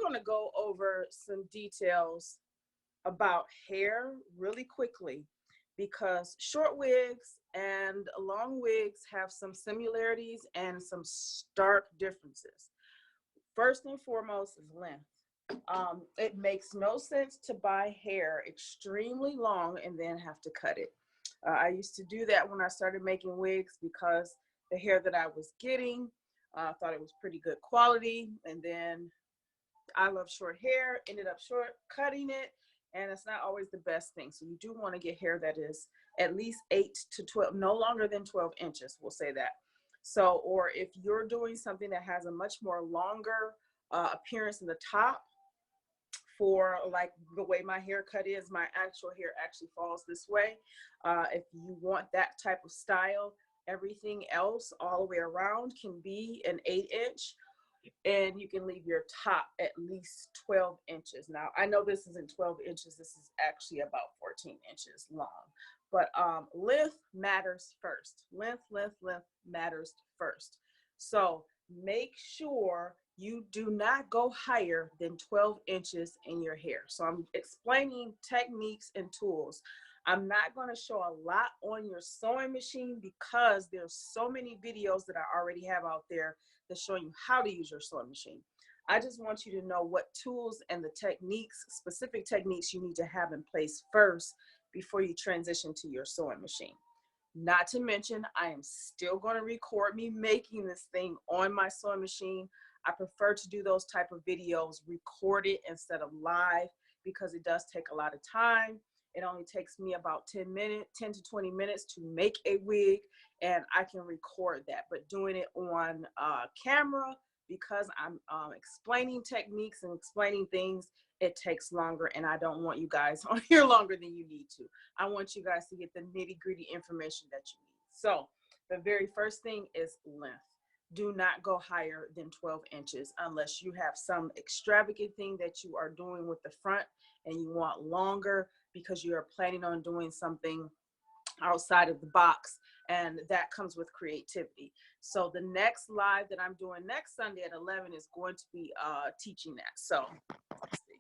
going to go over some details about hair really quickly because short wigs and long wigs have some similarities and some stark differences. First and foremost is length. It makes no sense to buy hair extremely long and then have to cut it. I used to do that when I started making wigs because the hair that I was getting, I thought it was pretty good quality. And then I love short hair, ended up cutting it, and it's not always the best thing. So you do want to get hair that is at least 8 to 12, no longer than 12 inches, we'll say that. So, or if you're doing something that has a much more longer appearance in the top, for like the way my haircut is, my actual hair actually falls this way. If you want that type of style, everything else all the way around can be an 8-inch, and you can leave your top at least 12 inches. Now, I know this isn't 12 inches, this is actually about 14 inches long, but length matters first. Length matters first. So make sure you do not go higher than 12 inches in your hair. So I'm explaining techniques and tools. I'm not going to show a lot on your sewing machine because there's so many videos that I already have out there that show you how to use your sewing machine. I just want you to know what tools and the techniques, specific techniques you need to have in place first before you transition to your sewing machine. Not to mention, I am still going to record me making this thing on my sewing machine. I prefer to do those type of videos recorded instead of live because it does take a lot of time. It only takes me about 10 to 20 minutes to make a wig, and I can record that. But doing it on camera, because I'm explaining techniques and explaining things, it takes longer, and I don't want you guys on here longer than you need to. I want you guys to get the nitty-gritty information that you need. So the very first thing is length. Do not go higher than 12 inches unless you have some extravagant thing that you are doing with the front and you want longer because you are planning on doing something outside of the box, and that comes with creativity. So the next live that I'm doing next Sunday at 11 is going to be teaching that. So let's see.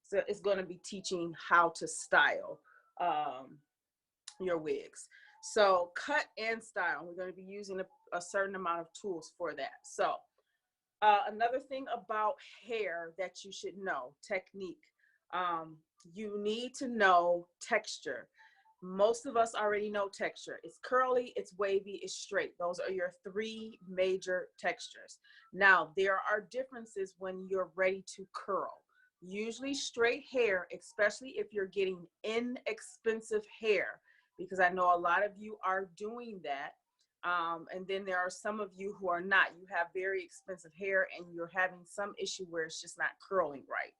So it's going to be teaching how to style your wigs. So cut and style, we're going to be using a certain amount of tools for that. So another thing about hair that you should know, technique. You need to know texture. Most of us already know texture. It's curly, it's wavy, it's straight. Those are your 3 major textures. Now, there are differences when you're ready to curl. Usually straight hair, especially if you're getting inexpensive hair, because I know a lot of you are doing that. And then there are some of you who are not. You have very expensive hair and you're having some issue where it's just not curling right.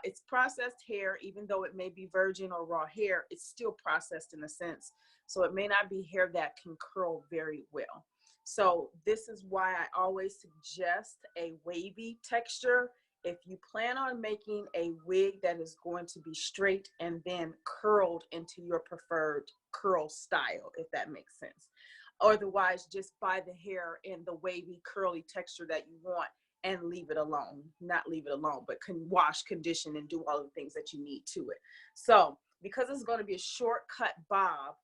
It's processed hair, even though it may be virgin or raw hair, it's still processed in a sense. So it may not be hair that can curl very well. So this is why I always suggest a wavy texture. If you plan on making a wig that is going to be straight and then curled into your preferred curl style, if that makes sense. Otherwise, just buy the hair in the wavy, curly texture that you want and leave it alone. Not leave it alone, but can wash, condition, and do all the things that you need to it. So because it's going to be a shortcut bob,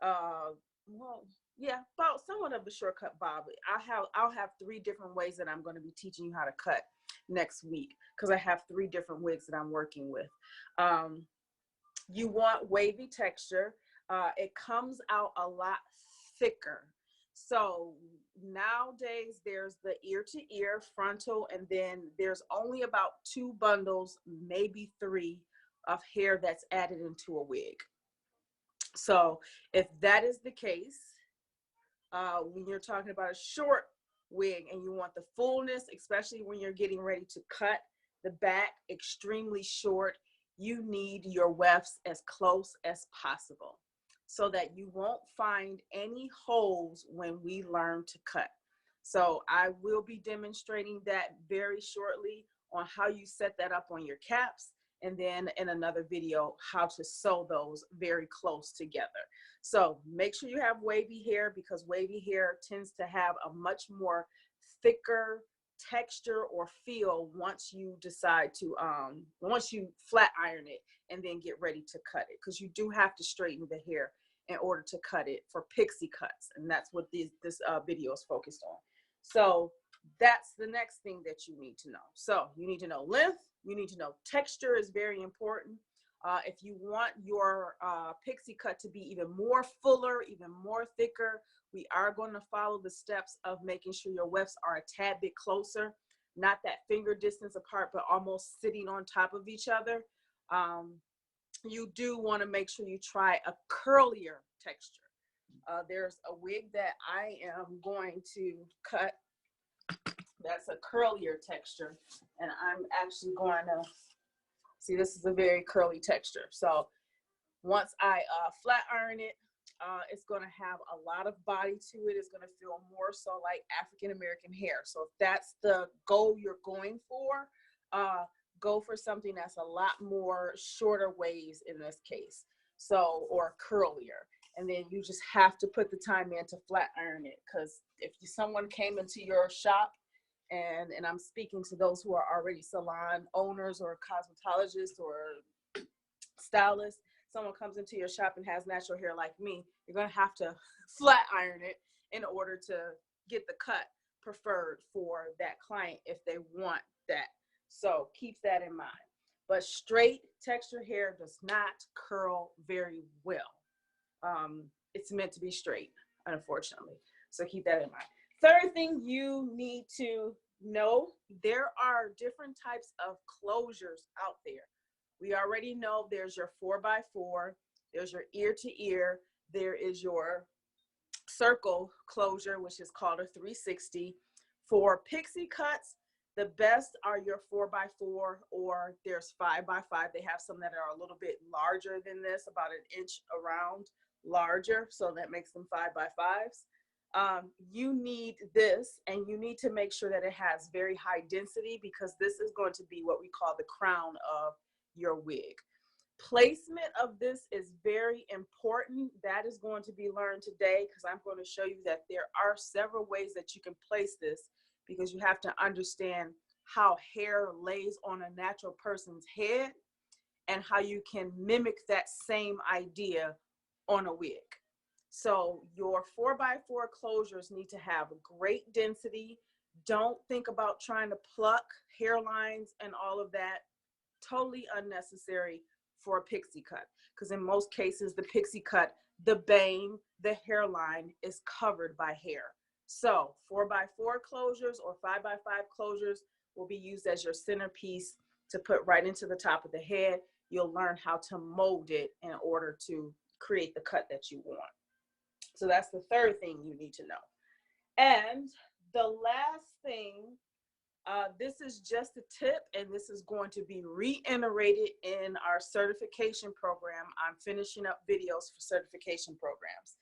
well, yeah, about somewhat of a shortcut bob. I'll have 3 different ways that I'm going to be teaching you how to cut next week because I have 3 different wigs that I'm working with. You want wavy texture. It comes out a lot thicker. So nowadays there's the ear to ear frontal, and then there's only about 2 bundles, maybe 3 of hair that's added into a wig. So if that is the case, when you're talking about a short wig and you want the fullness, especially when you're getting ready to cut the back extremely short, you need your wefts as close as possible so that you won't find any holes when we learn to cut. So I will be demonstrating that very shortly on how you set that up on your caps, and then in another video, how to sew those very close together. So make sure you have wavy hair because wavy hair tends to have a much more thicker texture or feel once you decide to once you flat iron it and then get ready to cut it, because you do have to straighten the hair in order to cut it for pixie cuts, and that's what this video is focused on. So that's the next thing that you need to know. So you need to know length, you need to know texture is very important. If you want your pixie cut to be even more fuller, even more thicker, we are going to follow the steps of making sure your wefts are a tad bit closer, not that finger distance apart, but almost sitting on top of each other. You do want to make sure you try a curlier texture. There's a wig that I am going to cut that's a curlier texture, and I'm actually going to see, this is a very curly texture. So once I flat iron it, it's going to have a lot of body to it. It's going to feel more so like African American hair. So if that's the goal you're going for, go for something that's a lot more shorter waves in this case, so, or curlier. And then you just have to put the time in to flat iron it, because if someone came into your shop, and I'm speaking to those who are already salon owners or cosmetologists or stylists, someone comes into your shop and has natural hair like me, you're going to have to flat iron it in order to get the cut preferred for that client if they want that. So keep that in mind. But straight texture hair does not curl very well. It's meant to be straight, unfortunately. So keep that in mind. Third thing you need to know, there are different types of closures out there. We already know there's your 4x4, there's your ear to ear, there is your circle closure, which is called a 360. For pixie cuts, the best are your 4x4, or there's 5x5. They have some that are a little bit larger than this, about an inch around larger, so that makes them 5x5s. You need this, and you need to make sure that it has very high density, because this is going to be what we call the crown of your wig. Placement of this is very important. That is going to be learned today, because I'm going to show you that there are several ways that you can place this, because you have to understand how hair lays on a natural person's head and how you can mimic that same idea on a wig. So your 4x4 closures need to have great density. Don't think about trying to pluck hairlines and all of that. Totally unnecessary for a pixie cut, because in most cases, the pixie cut, the bang, the hairline is covered by hair. So 4x4 closures or 5x5 closures will be used as your centerpiece to put right into the top of the head. You'll learn how to mold it in order to create the cut that you want. So that's the third thing you need to know. And the last thing, this is just a tip, and this is going to be reiterated in our certification program. I'm finishing up videos for certification programs.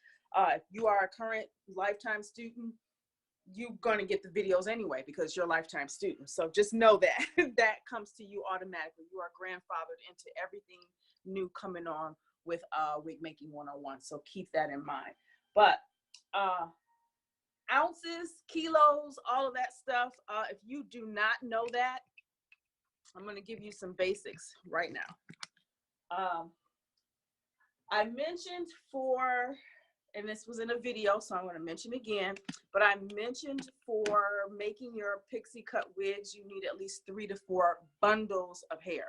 If you are a current lifetime student, you're going to get the videos anyway, because you're a lifetime student. So just know that that comes to you automatically. You are grandfathered into everything new coming on with Wig Making 101. So keep that in mind. But ounces, kilos, all of that stuff, if you do not know that, I'm going to give you some basics right now. I mentioned and this was in a video, so I'm going to mention again, but I mentioned for making your pixie cut wigs, you need at least 3 to 4 bundles of hair.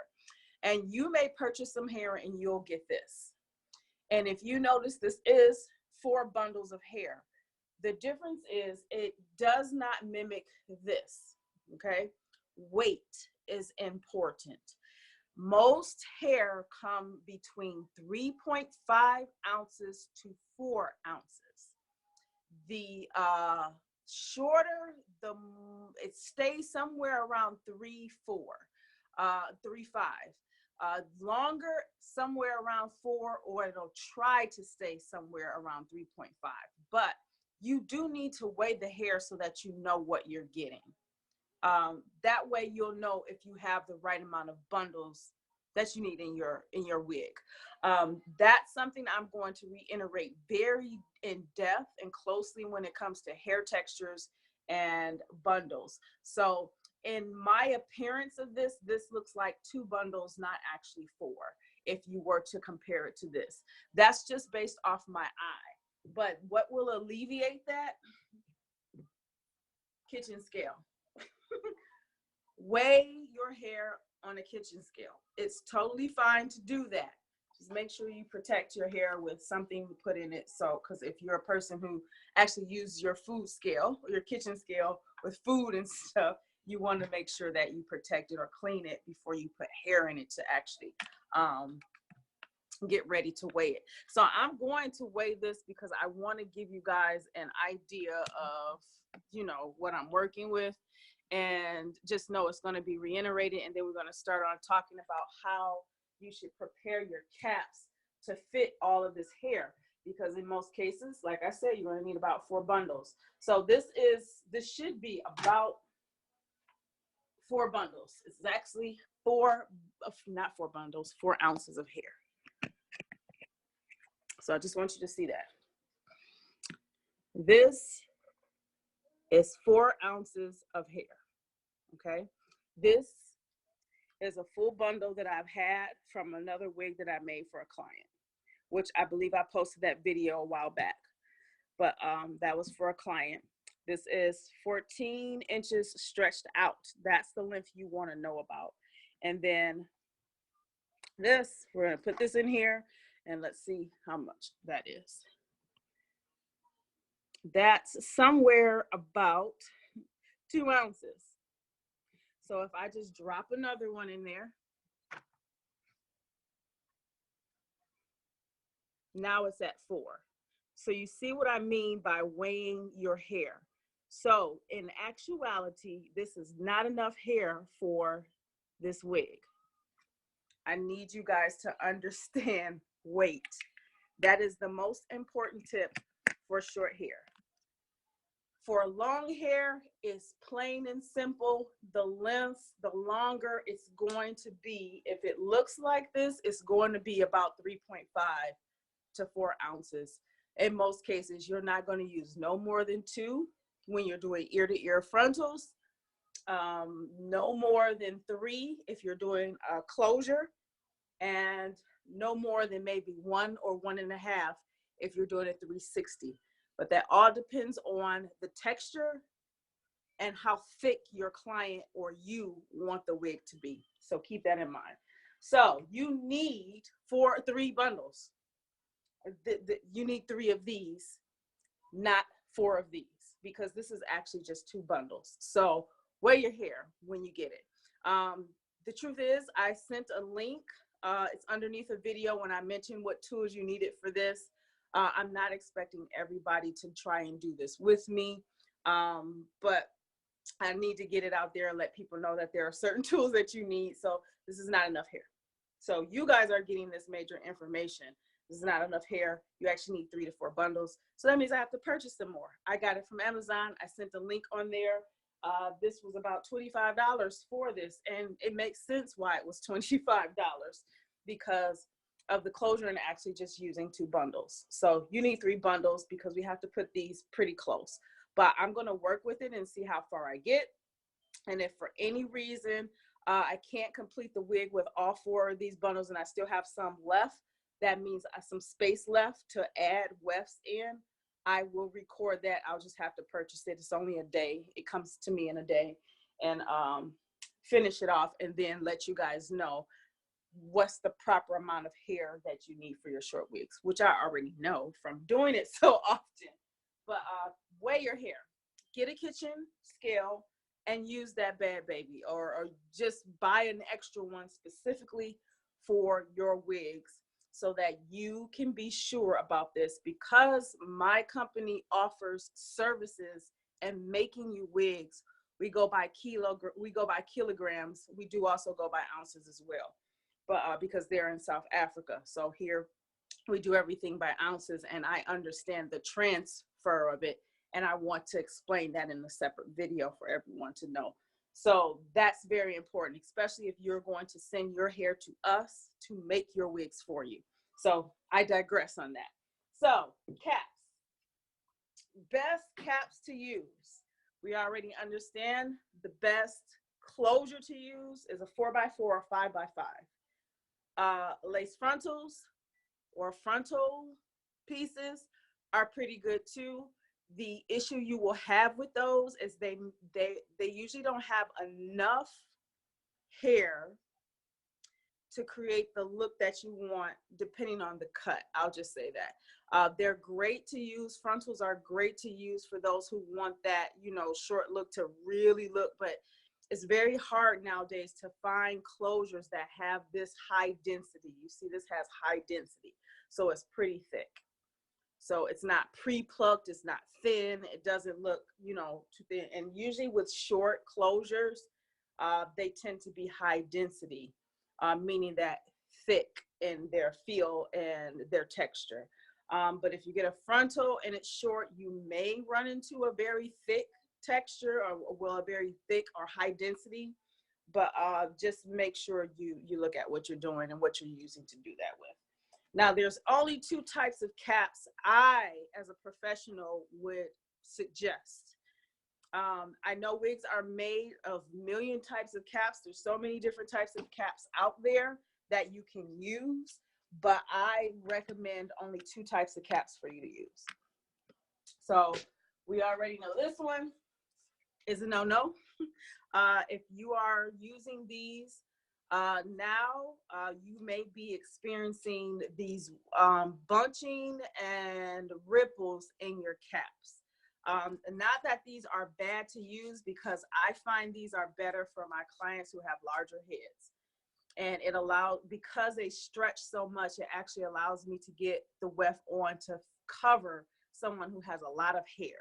And you may purchase some hair and you'll get this. And if you notice, this is 4 bundles of hair. The difference is it does not mimic this, okay? Weight is important. Most hair come between 3.5 ounces to 4 ounces. The shorter, it stays somewhere around 3.5. Longer, somewhere around 4, or it'll try to stay somewhere around 3.5. But you do need to weigh the hair so that you know what you're getting. That way you'll know if you have the right amount of bundles that you need in your wig. That's something I'm going to reiterate very in depth and closely when it comes to hair textures and bundles. So in my appearance of this, this looks like 2 bundles, not actually 4, if you were to compare it to this. That's just based off my eye. But what will alleviate that? Kitchen scale. Weigh your hair on a kitchen scale. It's totally fine to do that. Just make sure you protect your hair with something to put in it. So, because if you're a person who actually uses your food scale or your kitchen scale with food and stuff, you want to make sure that you protect it or clean it before you put hair in it to actually get ready to weigh it. So I'm going to weigh this because I want to give you guys an idea of, you know, what I'm working with, and just know it's going to be reiterated. And then we're going to start on talking about how you should prepare your caps to fit all of this hair, because in most cases, like I said, you're going to need about 4 bundles. So this should be about 4 bundles. It's actually 4 ounces of hair. So I just want you to see that. This is 4 ounces of hair, okay? This is a full bundle that I've had from another wig that I made for a client, which I believe I posted that video a while back, but that was for a client. This is 14 inches stretched out. That's the length you want to know about. And then this, we're going to put this in here, and let's see how much that is. That's somewhere about 2 ounces. So if I just drop another one in there, now it's at 4. So you see what I mean by weighing your hair. So in actuality, this is not enough hair for this wig. I need you guys to understand weight. That is the most important tip for short hair. For long hair, it's plain and simple. The length, the longer it's going to be. If it looks like this, it's going to be about 3.5 to 4 ounces. In most cases, you're not going to use no more than 2 when you're doing ear-to-ear frontals. No more than 3 if you're doing a closure, and no more than maybe 1 or 1.5 if you're doing a 360. But that all depends on the texture and how thick your client or you want the wig to be. So keep that in mind. So you need 3 bundles. You need 3 of these, not 4 of these, because this is actually just 2 bundles. So weigh your hair when you get it. The truth is, I sent a link. It's underneath a video when I mentioned what tools you needed for this. I'm not expecting everybody to try and do this with me, but I need to get it out there and let people know that there are certain tools that you need. So this is not enough hair. So you guys are getting this major information. This is not enough hair. You actually need 3 to 4 bundles. So that means I have to purchase some more. I got it from Amazon. I sent a link on there. This was about $25 for this, and it makes sense why it was $25, because of the closure and actually just using 2 bundles. So you need 3 bundles because we have to put these pretty close. But I'm going to work with it and see how far I get. And if for any reason I can't complete the wig with all 4 of these bundles and I still have some left, that means some space left to add wefts in, I will record that. I'll just have to purchase it. It's only a day. It comes to me in a day, and finish it off, and then let you guys know what's the proper amount of hair that you need for your short wigs, which I already know from doing it so often. But weigh your hair. Get a kitchen scale and use that bad baby, or just buy an extra one specifically for your wigs, so that you can be sure about this, because my company offers services and making you wigs. We go by kilograms. We do also go by ounces as well, but because they're in South Africa. So here we do everything by ounces, and I understand the transfer of it, and I want to explain that in a separate video for everyone to know. So that's very important, especially if you're going to send your hair to us to make your wigs for you. So I digress on that. So caps, best caps to use. We already understand the best closure to use is a 4x4 or 5x5. Lace frontals or frontal pieces are pretty good too. The issue you will have with those is they usually don't have enough hair to create the look that you want depending on the cut. I'll just say that. They're great to use. Frontals are great to use for those who want that, you know, short look to really look, but it's very hard nowadays to find closures that have this high density. You see, this has high density, so it's pretty thick. So it's not pre-plucked, it's not thin, it doesn't look, you know, too thin. And usually with short closures, they tend to be high density, meaning that thick in their feel and their texture. But if you get a frontal and it's short, you may run into a very thick texture, or well, a very thick or high density. But just make sure you look at what you're doing and what you're using to do that with. Now, there's only two types of caps I, as a professional, would suggest. I know wigs are made of a million types of caps. There's so many different types of caps out there that you can use, but I recommend only two types of caps for you to use. So we already know this one is a no-no. If you are using these, now you may be experiencing these bunching and ripples in your caps. Not that these are bad to use, because I find these are better for my clients who have larger heads. And it allows, because they stretch so much, it actually allows me to get the weft on to cover someone who has a lot of hair.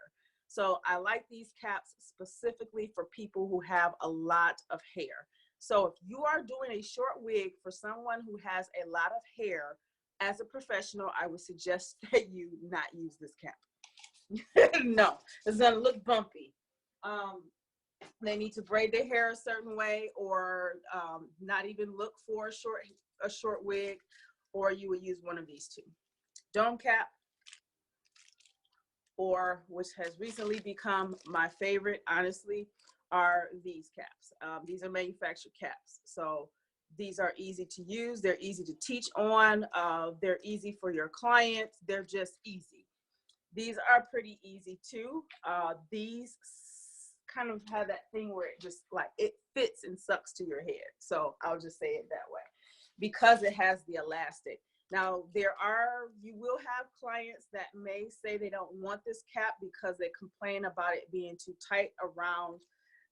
So I like these caps specifically for people who have a lot of hair. So if you are doing a short wig for someone who has a lot of hair, as a professional, I would suggest that you not use this cap. No, it's gonna look bumpy. They need to braid their hair a certain way, or not even look for a short wig, or you would use one of these two. Dome cap, or which has recently become my favorite, honestly, are these caps. These are manufactured caps. So these are easy to use. They're easy to teach on. They're easy for your clients. They're just easy. These are pretty easy too. These kind of have that thing where it just like it fits and sucks to your head. So I'll just say it that way, because it has the elastic. Now, you will have clients that may say they don't want this cap because they complain about it being too tight around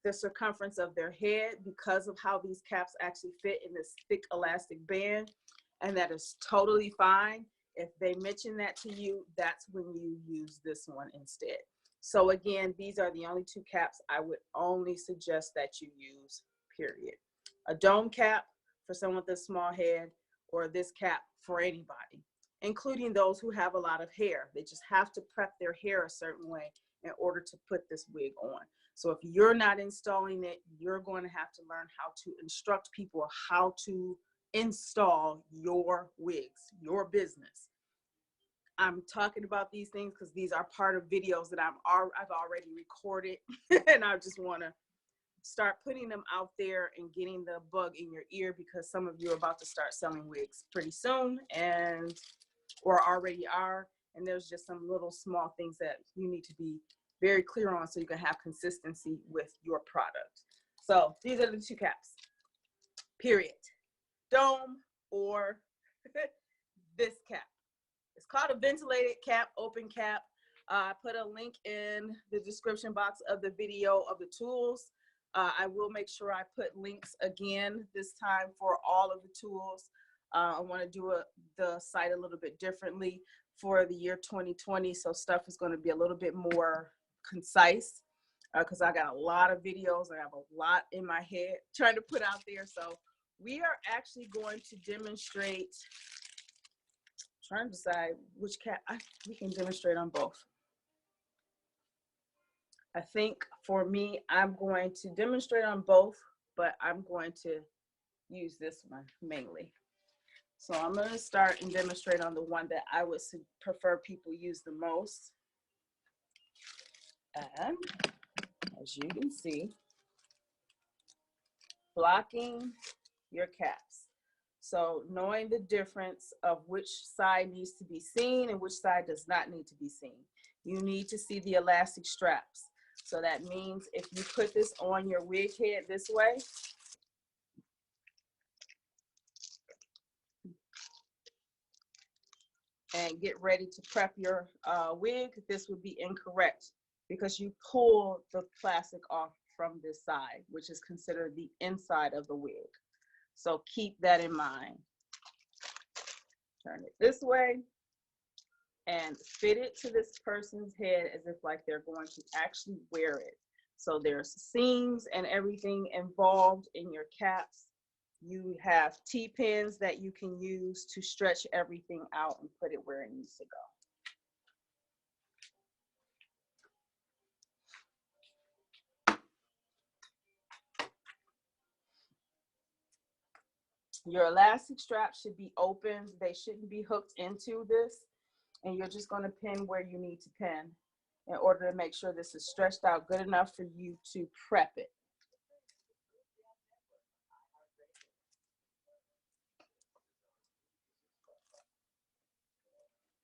the circumference of their head, because of how these caps actually fit in this thick elastic band. And that is totally fine. If they mention that to you, that's when you use this one instead. So again, these are the only two caps I would only suggest that you use, period. A dome cap for someone with a small head, or this cap for anybody, including those who have a lot of hair. They just have to prep their hair a certain way in order to put this wig on. So if you're not installing it, you're going to have to learn how to instruct people how to install your wigs, your business. I'm talking about these things because these are part of videos that I've already recorded, and I just want to start putting them out there and getting the bug in your ear, because some of you are about to start selling wigs pretty soon, and or already are, and there's just some little small things that you need to be very clear on so you can have consistency with your product. So these are the two caps, period. Dome or this cap. It's called a ventilated cap, open cap. I put a link in the description box of the video of the tools. I will make sure I put links again this time for all of the tools. I want to do the site a little bit differently for the year 2020, so stuff is going to be a little bit more concise, because I got a lot of videos. I have a lot in my head trying to put out there. So we are actually going to demonstrate, trying to decide which cap. We can demonstrate on both. I think for me, I'm going to demonstrate on both, but I'm going to use this one mainly. So I'm going to start and demonstrate on the one that I would prefer people use the most. And as you can see, blocking your caps. So knowing the difference of which side needs to be seen and which side does not need to be seen. You need to see the elastic straps. So that means if you put this on your wig head this way, and get ready to prep your wig, this would be incorrect because you pull the plastic off from this side, which is considered the inside of the wig. So keep that in mind. Turn it this way and fit it to this person's head as if like they're going to actually wear it. So there's seams and everything involved in your caps. You have T-pins that you can use to stretch everything out and put it where it needs to go. Your elastic straps should be open. They shouldn't be hooked into this. And you're just going to pin where you need to pin in order to make sure this is stretched out good enough for you to prep it.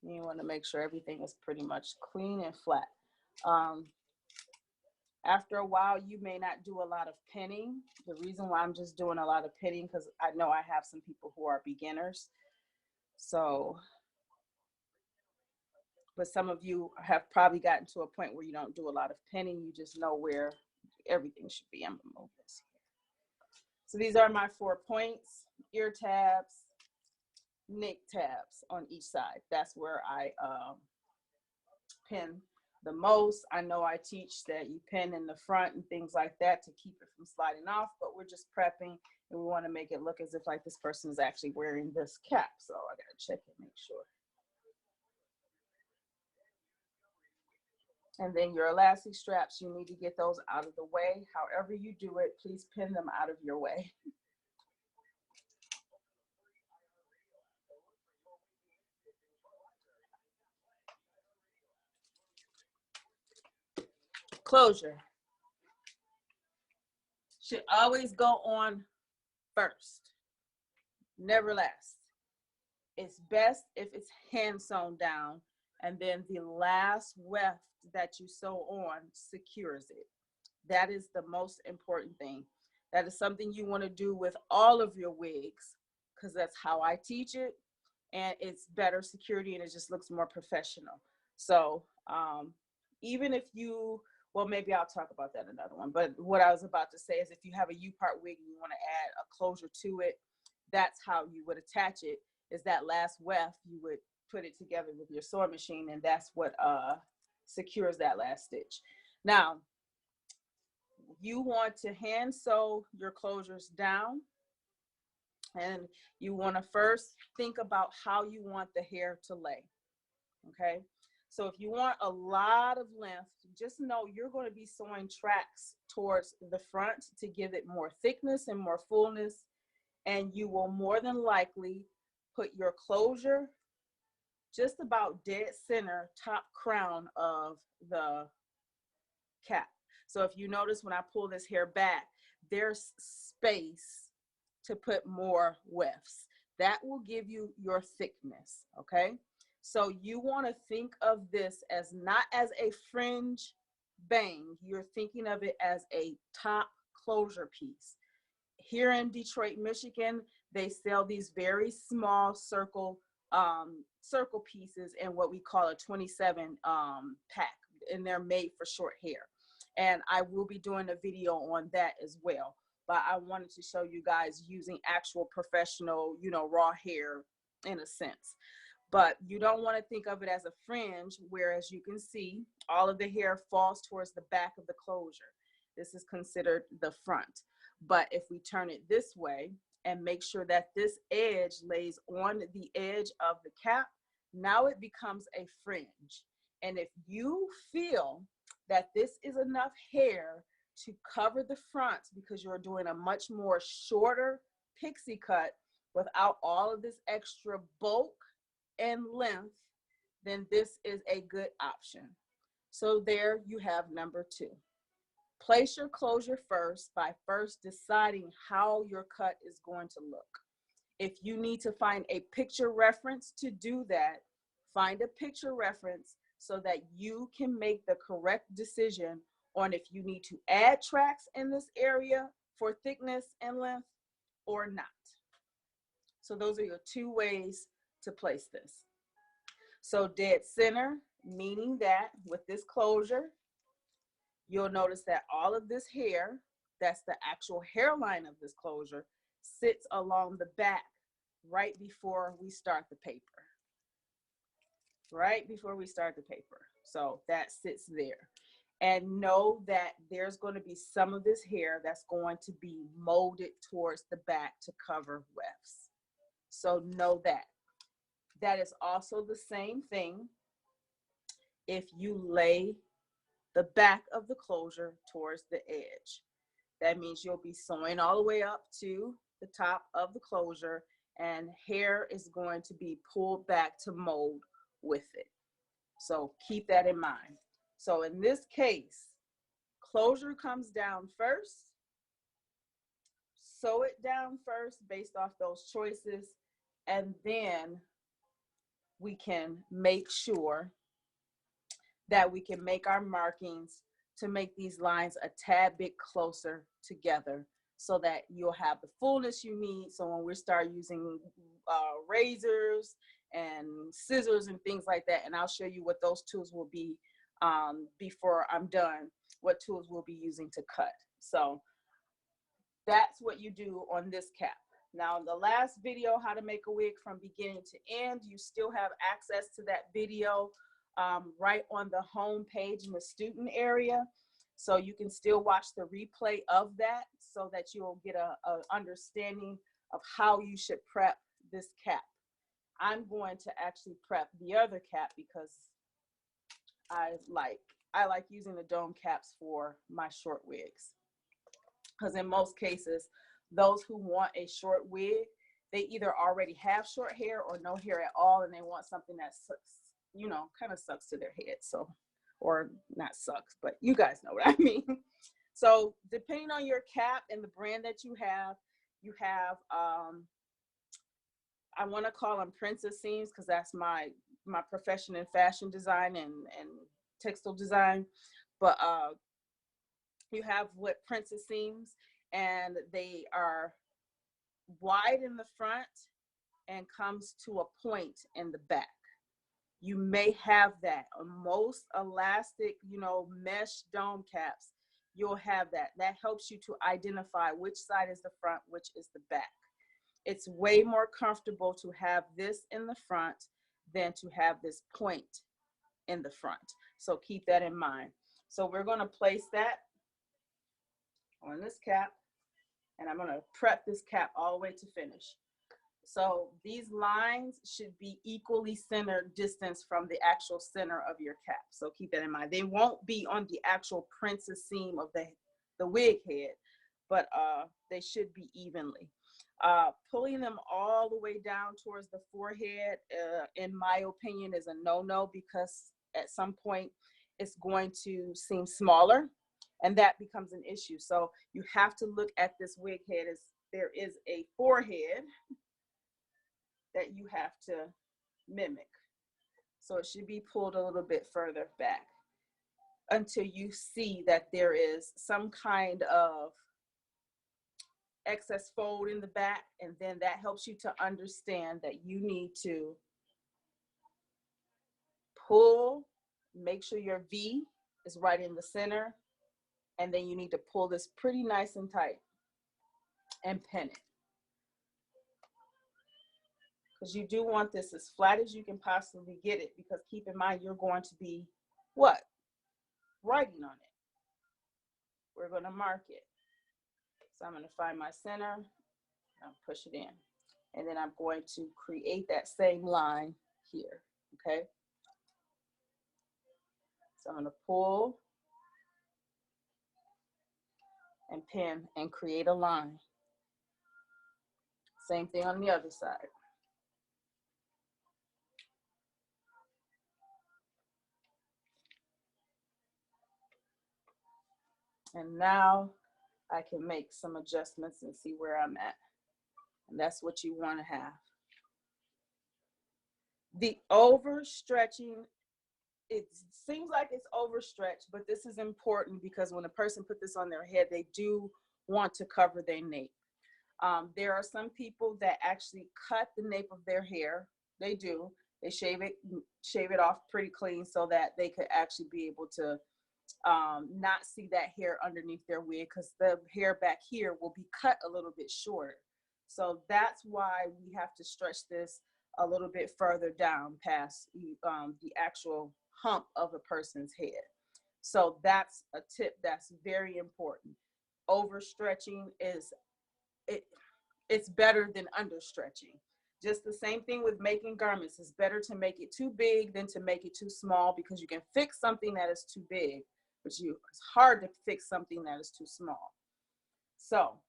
You want to make sure everything is pretty much clean and flat. After a while, you may not do a lot of pinning. The reason why I'm just doing a lot of pinning, because I know I have some people who are beginners. So, but some of you have probably gotten to a point where you don't do a lot of pinning. You just know where everything should be. I'm going to move this here. So these are my 4 points: ear tabs, neck tabs on each side. That's where I pin the most. I know I teach that you pin in the front and things like that to keep it from sliding off, but we're just prepping and we want to make it look as if like this person is actually wearing this cap. So I gotta check and make sure. And then your elastic straps, you need to get those out of the way. However you do it, please pin them out of your way. Closure should always go on first, never last. It's best if it's hand sewn down, and then the last weft that you sew on secures it. That is the most important thing. That is something you want to do with all of your wigs, because that's how I teach it, and it's better security and it just looks more professional. So even if you, well, maybe I'll talk about that another one, but what I was about to say is if you have a U-part wig and you want to add a closure to it, that's how you would attach it, is that last weft, you would put it together with your sewing machine, and that's what secures that last stitch. Now, you want to hand sew your closures down, and you want to first think about how you want the hair to lay. Okay, so if you want a lot of length, just know you're going to be sewing tracks towards the front to give it more thickness and more fullness, and you will more than likely put your closure just about dead center, top crown of the cap. So if you notice when I pull this hair back, there's space to put more wefts. That will give you your thickness, okay? So you want to think of this as not as a fringe bang. You're thinking of it as a top closure piece. Here in Detroit, Michigan, they sell these very small circle pieces in what we call a 27 pack, and they're made for short hair. And I will be doing a video on that as well. But I wanted to show you guys using actual professional, you know, raw hair in a sense. But you don't want to think of it as a fringe, whereas you can see all of the hair falls towards the back of the closure. This is considered the front. But if we turn it this way and make sure that this edge lays on the edge of the cap, now it becomes a fringe. And if you feel that this is enough hair to cover the front because you're doing a much more shorter pixie cut without all of this extra bulk and length, then this is a good option. So there you have number 2. Place your closure first by first deciding how your cut is going to look. If you need to find a picture reference to do that, find a picture reference so that you can make the correct decision on if you need to add tracks in this area for thickness and length or not. So those are your two ways to place this. So dead center, meaning that with this closure, you'll notice that all of this hair, that's the actual hairline of this closure, sits along the back right before we start the paper. Right before we start the paper. So that sits there. And know that there's going to be some of this hair that's going to be molded towards the back to cover wefts. So know that. That is also the same thing if you lay the back of the closure towards the edge. That means you'll be sewing all the way up to the top of the closure, and hair is going to be pulled back to mold with it. So keep that in mind. So in this case, closure comes down first. Sew it down first based off those choices, and then we can make sure that we can make our markings to make these lines a tad bit closer together so that you'll have the fullness you need. So when we start using razors and scissors and things like that, and I'll show you what those tools will be before I'm done, what tools we'll be using to cut. So that's what you do on this cap. Now, in the last video, how to make a wig from beginning to end, you still have access to that video right on the home page in the student area. So you can still watch the replay of that so that you'll get a understanding of how you should prep this cap. I'm going to actually prep the other cap because I like using the dome caps for my short wigs. Because in most cases, those who want a short wig, they either already have short hair or no hair at all, and they want something that sucks, you know, kind of sucks to their head. So, or not sucks, but you guys know what I mean. So depending on your cap and the brand that you have I want to call them princess seams because that's my profession in fashion design and textile design. But you have what princess seams, and they are wide in the front and comes to a point in the back. You may have that on most elastic, you know, mesh dome caps. You'll have that. That helps you to identify which side is the front, which is the back. It's way more comfortable to have this in the front than to have this point in the front. So keep that in mind. So we're going to place that on this cap, and I'm going to prep this cap all the way to finish. So these lines should be equally centered distance from the actual center of your cap. So keep that in mind. They won't be on the actual princess seam of the wig head, but they should be evenly. Pulling them all the way down towards the forehead, in my opinion, is a no-no, because at some point it's going to seem smaller, and that becomes an issue. So you have to look at this wig head as there is a forehead that you have to mimic. So it should be pulled a little bit further back until you see that there is some kind of excess fold in the back, and then that helps you to understand that you need to pull, make sure your V is right in the center, and then you need to pull this pretty nice and tight and pin it. Because you do want this as flat as you can possibly get it, because keep in mind, you're going to be what? Writing on it. We're going to mark it. So I'm going to find my center, I'll push it in, and then I'm going to create that same line here, okay? So I'm going to pull and pin and create a line. Same thing on the other side. And now I can make some adjustments and see where I'm at. And that's what you want to have. The overstretching, it seems like it's overstretched, but this is important because when a person put this on their head, they do want to cover their nape. There are some people that actually cut the nape of their hair. They do. They shave it off pretty clean so that they could actually be able to not see that hair underneath their wig, because the hair back here will be cut a little bit shorter. So that's why we have to stretch this a little bit further down past the actual hump of a person's head. So that's a tip that's very important. Overstretching is it's better than understretching. Just the same thing with making garments. It's better to make it too big than to make it too small, because you can fix something that is too big, but it's hard to fix something that is too small. So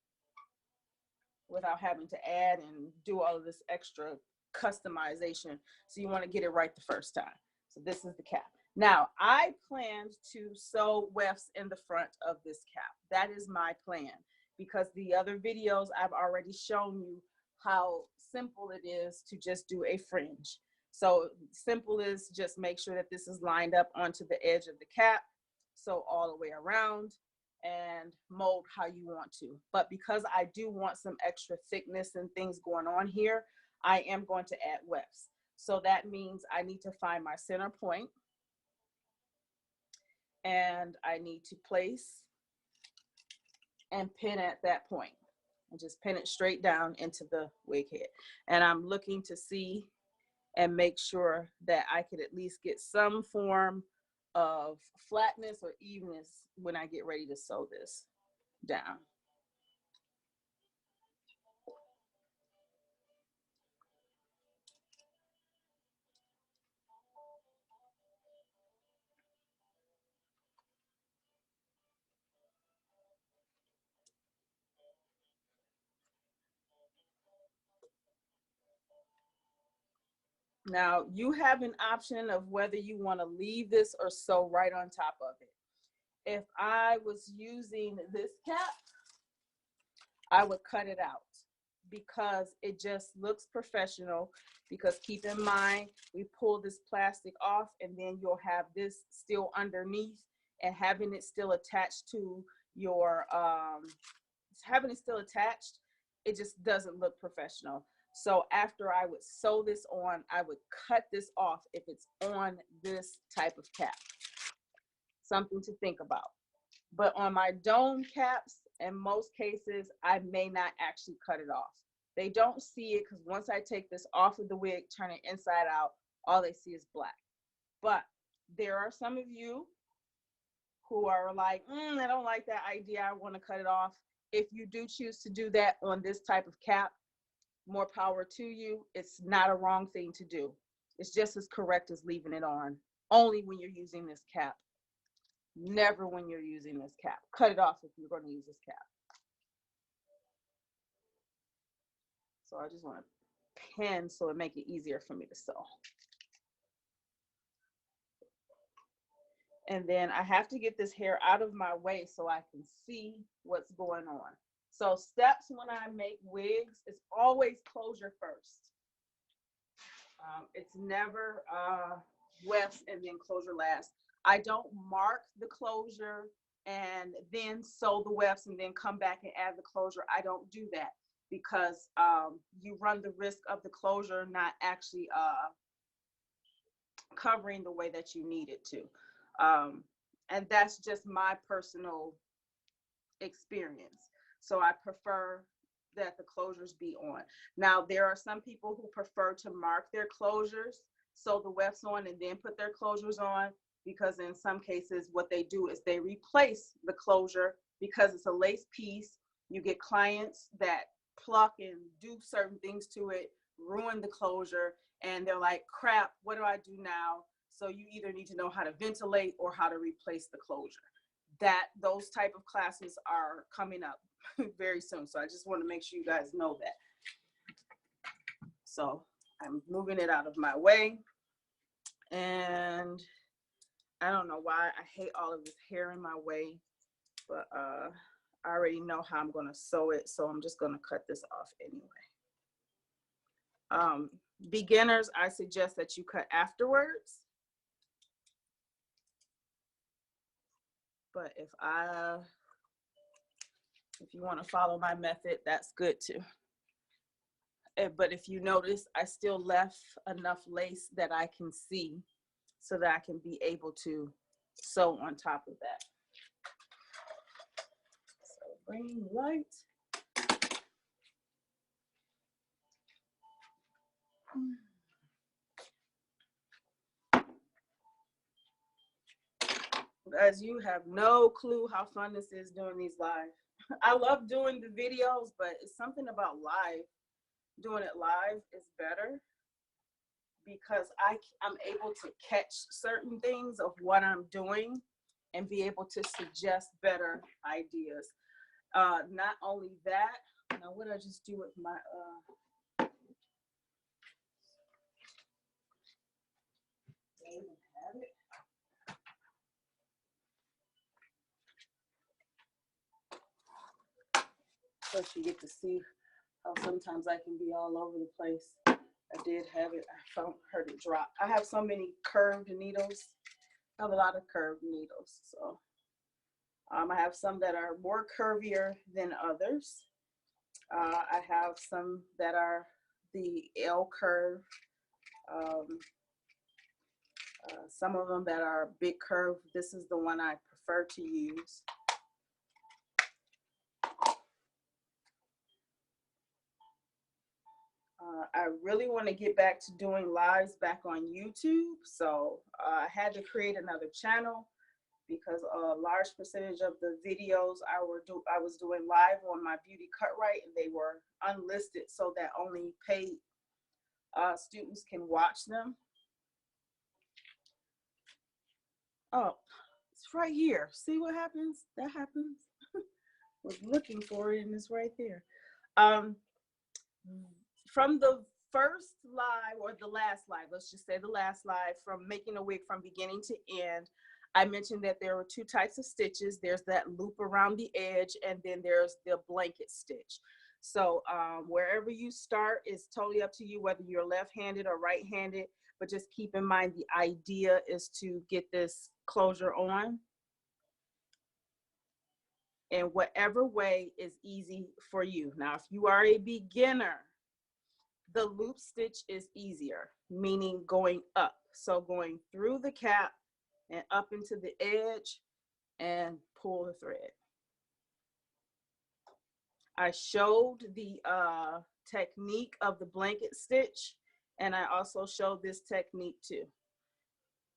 without having to add and do all of this extra customization. So you want to get it right the first time. So this is the cap. Now I planned to sew wefts in the front of this cap. That is my plan, because the other videos I've already shown you how simple it is to just do a fringe. So simple is just make sure that this is lined up onto the edge of the cap, sew all the way around, and mold how you want to. But because I do want some extra thickness and things going on here, I am going to add wefts. So that means I need to find my center point, and I need to place and pin at that point, and just pin it straight down into the wig head. And I'm looking to see and make sure that I could at least get some form of flatness or evenness when I get ready to sew this down. Now you have an option of whether you want to leave this or sew right on top of it. If I was using this cap, I would cut it out because it just looks professional. Because keep in mind, we pull this plastic off and then you'll have this still underneath, and having it still attached to your, it just doesn't look professional. So after I would sew this on, I would cut this off if it's on this type of cap. Something to think about. But on my dome caps, in most cases, I may not actually cut it off. They don't see it because once I take this off of the wig, turn it inside out, all they see is black. But there are some of you who are like, I don't like that idea, I want to cut it off. If you do choose to do that on this type of cap, more power to you. It's not a wrong thing to do. It's just as correct as leaving it on, only when you're using this cap. Never when you're using this cap. Cut it off if you're going to use this cap. So I just want to pin so it make it easier for me to sew. And then I have to get this hair out of my way so I can see what's going on. So steps when I make wigs is always closure first. It's never wefts and then closure last. I don't mark the closure and then sew the wefts and then come back and add the closure. I don't do that because you run the risk of the closure not actually covering the way that you need it to. And that's just my personal experience. So I prefer that the closures be on. Now, there are some people who prefer to mark their closures, sew the wefts on, and then put their closures on, because in some cases, what they do is they replace the closure because it's a lace piece. You get clients that pluck and do certain things to it, ruin the closure, and they're like, crap, what do I do now? So you either need to know how to ventilate or how to replace the closure. Those type of classes are coming up very soon. So I just want to make sure you guys know that. So I'm moving it out of my way. And I don't know why I hate all of this hair in my way. but I already know how I'm going to sew it, so I'm just going to cut this off anyway. Beginners, I suggest that you cut afterwards. But if you want to follow my method, that's good too. But if you notice, I still left enough lace that I can see so that I can be able to sew on top of that. So bring light. As you have no clue how fun this is doing these live. I love doing the videos, but it's something about live. Doing it live is better because I'm able to catch certain things of what I'm doing and be able to suggest better ideas. Not only that, now what did I just do with my so you get to see how sometimes I can be all over the place. I did have it. I heard it drop. I have so many curved needles. I have a lot of curved needles. So I have some that are more curvier than others. I have some that are the L curve. Some of them that are big curve. This is the one I prefer to use. I really want to get back to doing lives back on YouTube. So I had to create another channel because a large percentage of the videos I was doing live on my beautycutright, and they were unlisted so that only paid students can watch them. Oh, it's right here. See what happens? That happens. Was looking for it and it's right there. From the first live, or the last live, let's just say the last live, from making a wig from beginning to end, I mentioned that there were two types of stitches. There's that loop around the edge, and then there's the blanket stitch. So wherever you start is totally up to you, whether you're left-handed or right-handed, but just keep in mind the idea is to get this closure on in whatever way is easy for you. Now, if you are a beginner, the loop stitch is easier, meaning going up. So going through the cap and up into the edge and pull the thread. I showed the technique of the blanket stitch, and I also showed this technique too.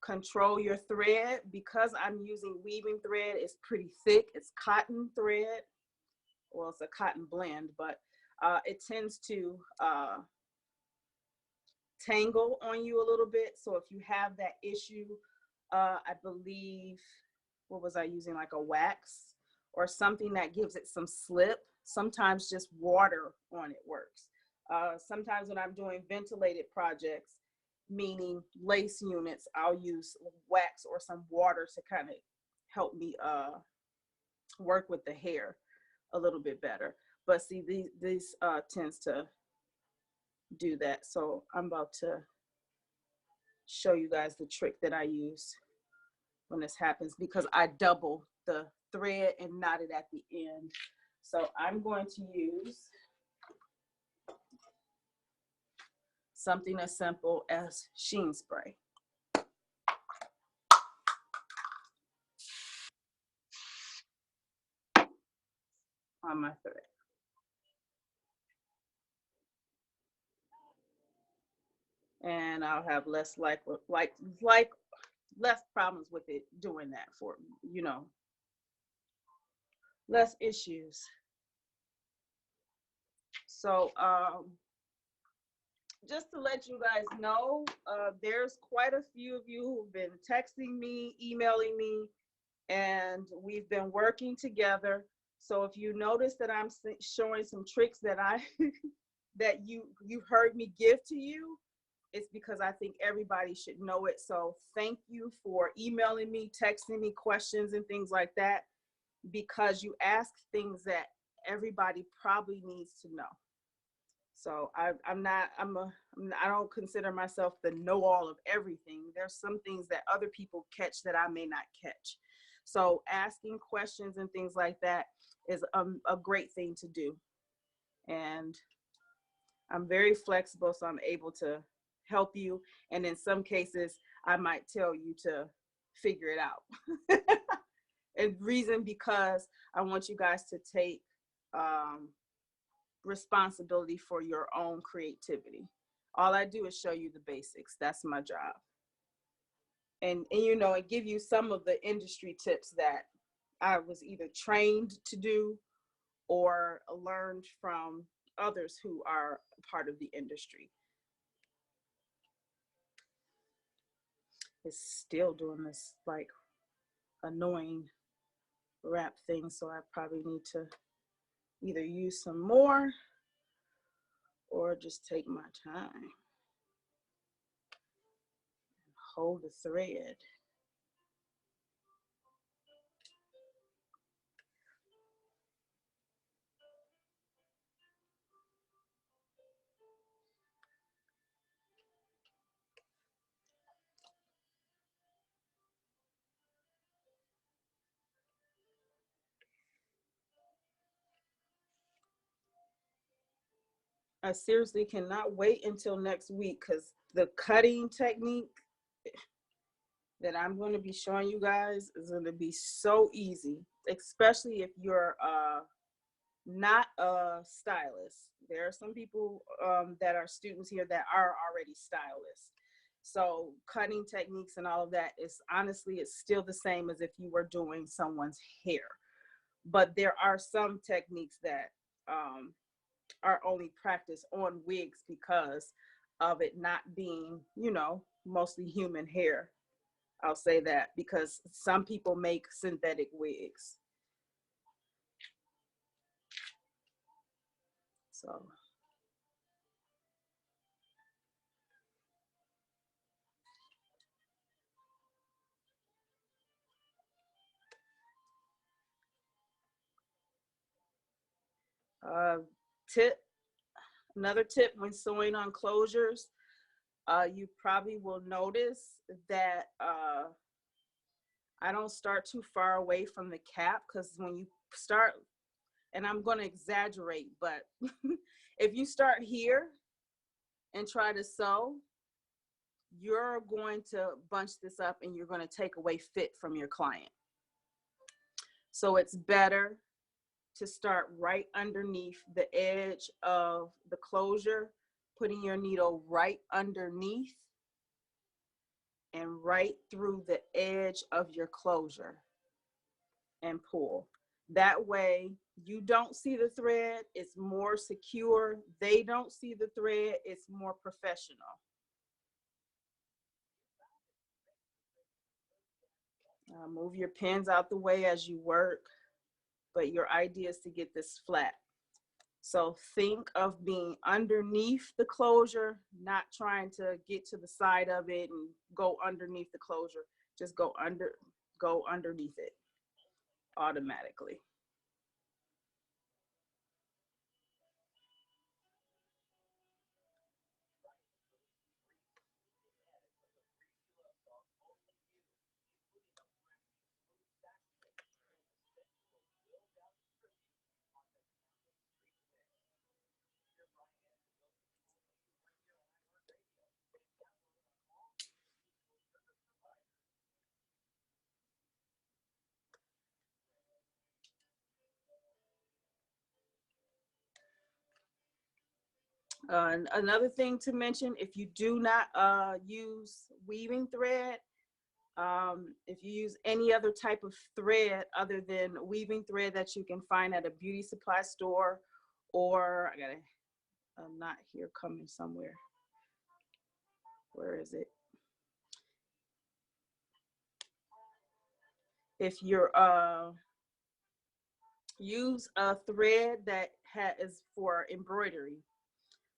Control your thread. Because I'm using weaving thread, it's pretty thick. It's cotton thread. Well, it's a cotton blend, but it tends to tangle on you a little bit. So if you have that issue, I believe, what was I using, like a wax or something that gives it some slip. Sometimes just water on it works. Sometimes when I'm doing ventilated projects, meaning lace units, I'll use wax or some water to kind of help me work with the hair a little bit better. But see, these tends to do that. So I'm about to show you guys the trick that I use when this happens, because I double the thread and knot it at the end. So I'm going to use something as simple as sheen spray. On my thread. And I'll have less less problems with it doing that, for, you know, less issues. So just to let you guys know, there's quite a few of you who've been texting me, emailing me, and we've been working together. So if you notice that I'm showing some tricks that that you've heard me give to you, it's because I think everybody should know it. So thank you for emailing me, texting me questions and things like that. because you ask things that everybody probably needs to know. So I don't consider myself the know-all of everything. There's some things that other people catch that I may not catch. So asking questions and things like that is a great thing to do. And I'm very flexible, so I'm able to help you. And in some cases, I might tell you to figure it out. And reason because I want you guys to take responsibility for your own creativity. All I do is show you the basics. That's my job. And you know, and give you some of the industry tips that I was either trained to do or learned from others who are part of the industry. It's still doing this like annoying wrap thing, so I probably need to either use some more or just take my time. Hold the thread. I seriously cannot wait until next week because the cutting technique that I'm going to be showing you guys is going to be so easy, especially if you're not a stylist. There are some people that are students here that are already stylists. So cutting techniques and all of that is honestly, it's still the same as if you were doing someone's hair. But there are some techniques that are only practiced on wigs because of it not being, you know, mostly human hair. I'll say that because some people make synthetic wigs. So uh, tip, another tip when sewing on closures, you probably will notice that I don't start too far away from the cap, because when you start, and I'm going to exaggerate, but if you start here and try to sew, you're going to bunch this up and you're going to take away fit from your client. So it's better to start right underneath the edge of the closure, putting your needle right underneath and right through the edge of your closure and pull. That way you don't see the thread, it's more secure. They don't see the thread, it's more professional. Move your pins out the way as you work, but your idea is to get this flat. So think of being underneath the closure, not trying to get to the side of it and go underneath the closure. Just go underneath it automatically. Another thing to mention, if you do not use weaving thread, if you use any other type of thread other than weaving thread that you can find at a beauty supply store, or I got a knot here coming somewhere. Where is it? If you're use a thread that is for embroidery,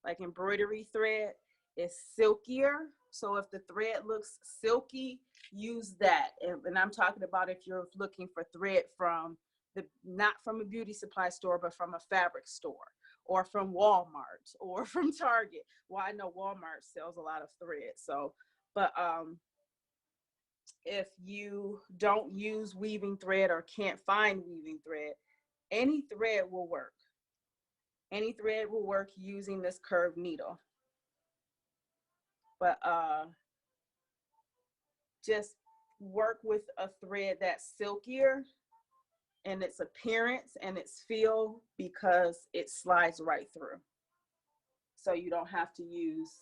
like embroidery thread is silkier. So if the thread looks silky, use that. And I'm talking about if you're looking for thread from not from a beauty supply store, but from a fabric store, or from Walmart, or from Target. Well, I know Walmart sells a lot of thread. So, but if you don't use weaving thread or can't find weaving thread, any thread will work. Any thread will work using this curved needle. But just work with a thread that's silkier in its appearance and its feel, because it slides right through. So you don't have to use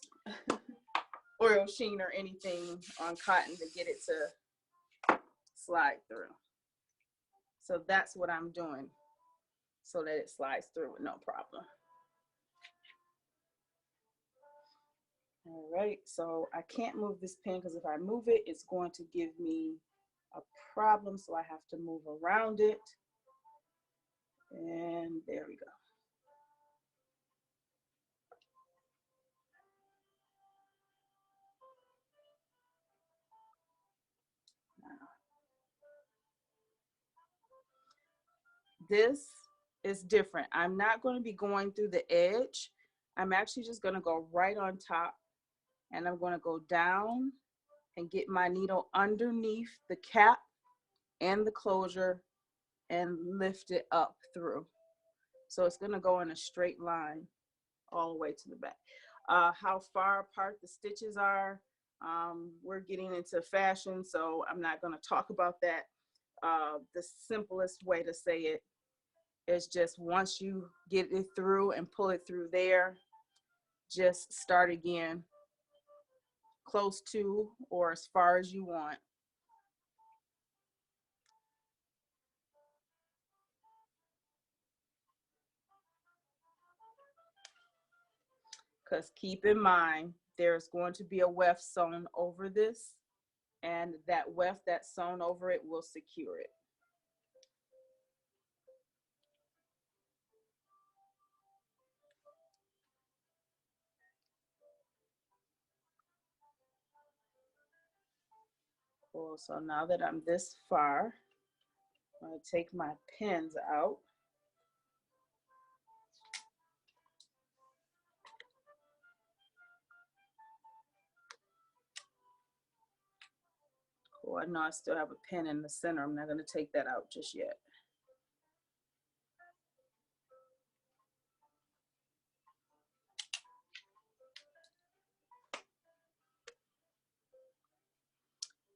oil sheen or anything on cotton to get it to slide through. So that's what I'm doing, so that it slides through with no problem. All right, so I can't move this pin, because if I move it, it's going to give me a problem. So I have to move around it. And there we go. Now, this is different. I'm not going to be going through the edge. I'm actually just going to go right on top, and I'm going to go down and get my needle underneath the cap and the closure and lift it up through. So it's going to go in a straight line all the way to the back. How far apart the stitches are, we're getting into fashion, so I'm not going to talk about that. The simplest way to say it is just, once you get it through and pull it through there, just start again close to or as far as you want. Because keep in mind, there's going to be a weft sewn over this, and that weft that's sewn over it will secure it. Cool. So now that I'm this far, I'm going to take my pins out. Cool. I know I still have a pin in the center. I'm not going to take that out just yet.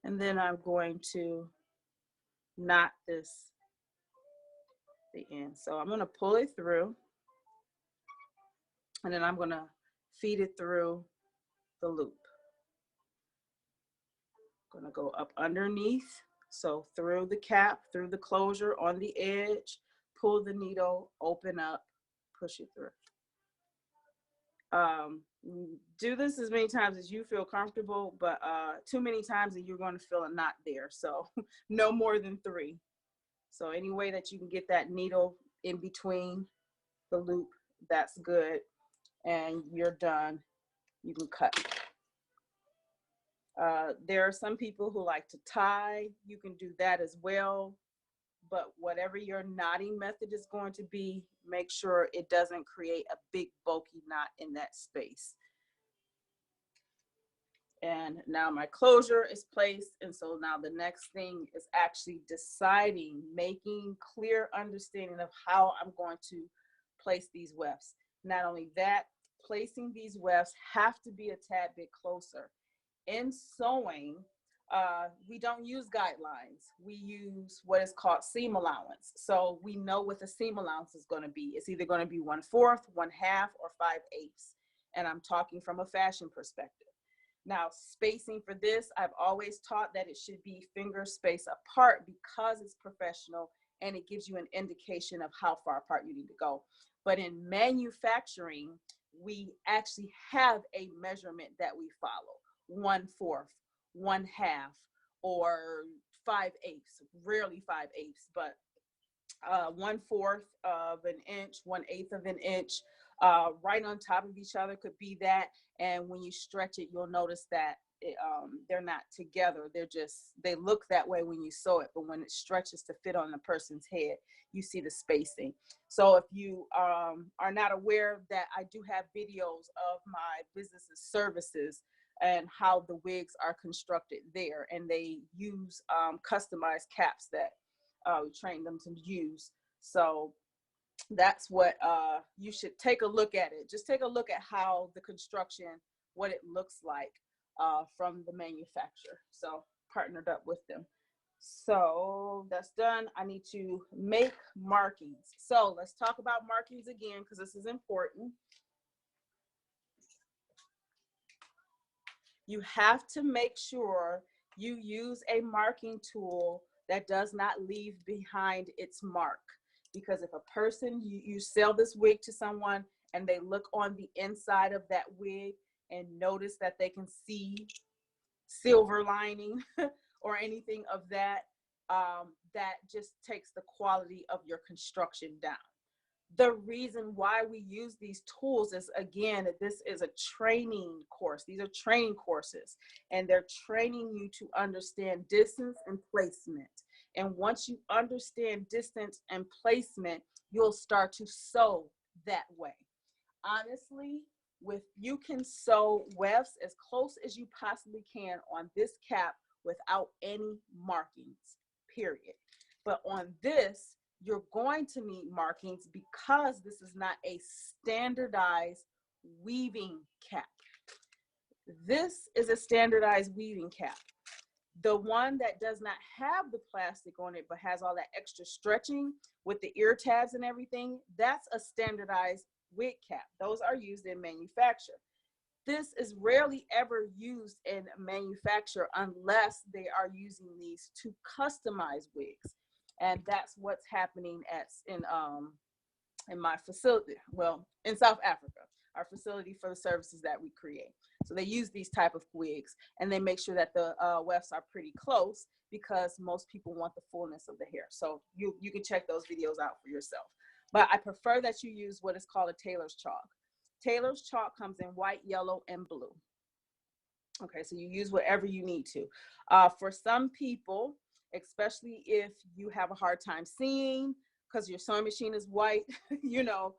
And then I'm going to knot this the end. So I'm going to pull it through, and then I'm going to feed it through the loop. I'm going to go up underneath, so through the cap, through the closure on the edge, pull the needle, open up, push it through. Do this as many times as you feel comfortable, but too many times and you're going to feel a knot there. So no more than 3. So any way that you can get that needle in between the loop, that's good. And you're done. You can cut. There are some people who like to tie. You can do that as well. But whatever your knotting method is going to be, make sure it doesn't create a big bulky knot in that space. And now my closure is placed. And so now the next thing is actually deciding, making clear understanding of how I'm going to place these wefts. Not only that, placing these wefts have to be a tad bit closer. In sewing, we don't use guidelines. We use what is called seam allowance. So we know what the seam allowance is going to be. It's either going to be 1/4, 1/2, or 5/8. And I'm talking from a fashion perspective. Now, spacing for this, I've always taught that it should be finger space apart, because it's professional and it gives you an indication of how far apart you need to go. But in manufacturing, we actually have a measurement that we follow: 1/4, 1/2, or 5/8. Rarely 5/8, but 1/4 of an inch, 1/8 of an inch. right on top of each other could be that. And when you stretch it, you'll notice that they're not together. They look that way when you sew it, but when it stretches to fit on the person's head, you see the spacing. So if you are not aware that I do have videos of my business's services and how the wigs are constructed there, and they use customized caps that we train them to use. So that's what you should take a look at it. Just take a look at how the construction, what it looks like from the manufacturer. So partnered up with them. So that's done. I need to make markings. So let's talk about markings again, because this is important. You have to make sure you use a marking tool that does not leave behind its mark. Because if a person, you sell this wig to someone and they look on the inside of that wig and notice that they can see silver lining or anything of that, that just takes the quality of your construction down. The reason why we use these tools is, again, this is a training course. These are training courses, and they're training you to understand distance and placement. And once you understand distance and placement, you'll start to sew that way. Honestly, you can sew wefts as close as you possibly can on this cap without any markings, period. But on this, you're going to need markings because this is not a standardized weaving cap. This is a standardized weaving cap. The one that does not have the plastic on it but has all that extra stretching with the ear tabs and everything, that's a standardized wig cap. Those are used in manufacture. This is rarely ever used in manufacture unless they are using these to customize wigs. And that's what's happening in my facility, well, in South Africa, our facility for the services that we create. So they use these type of wigs, and they make sure that the wefts are pretty close because most people want the fullness of the hair. So you can check those videos out for yourself. But I prefer that you use what is called a tailor's chalk. Tailor's chalk comes in white, yellow, and blue. Okay, so you use whatever you need to. For some people, especially if you have a hard time seeing because your sewing machine is white, you know,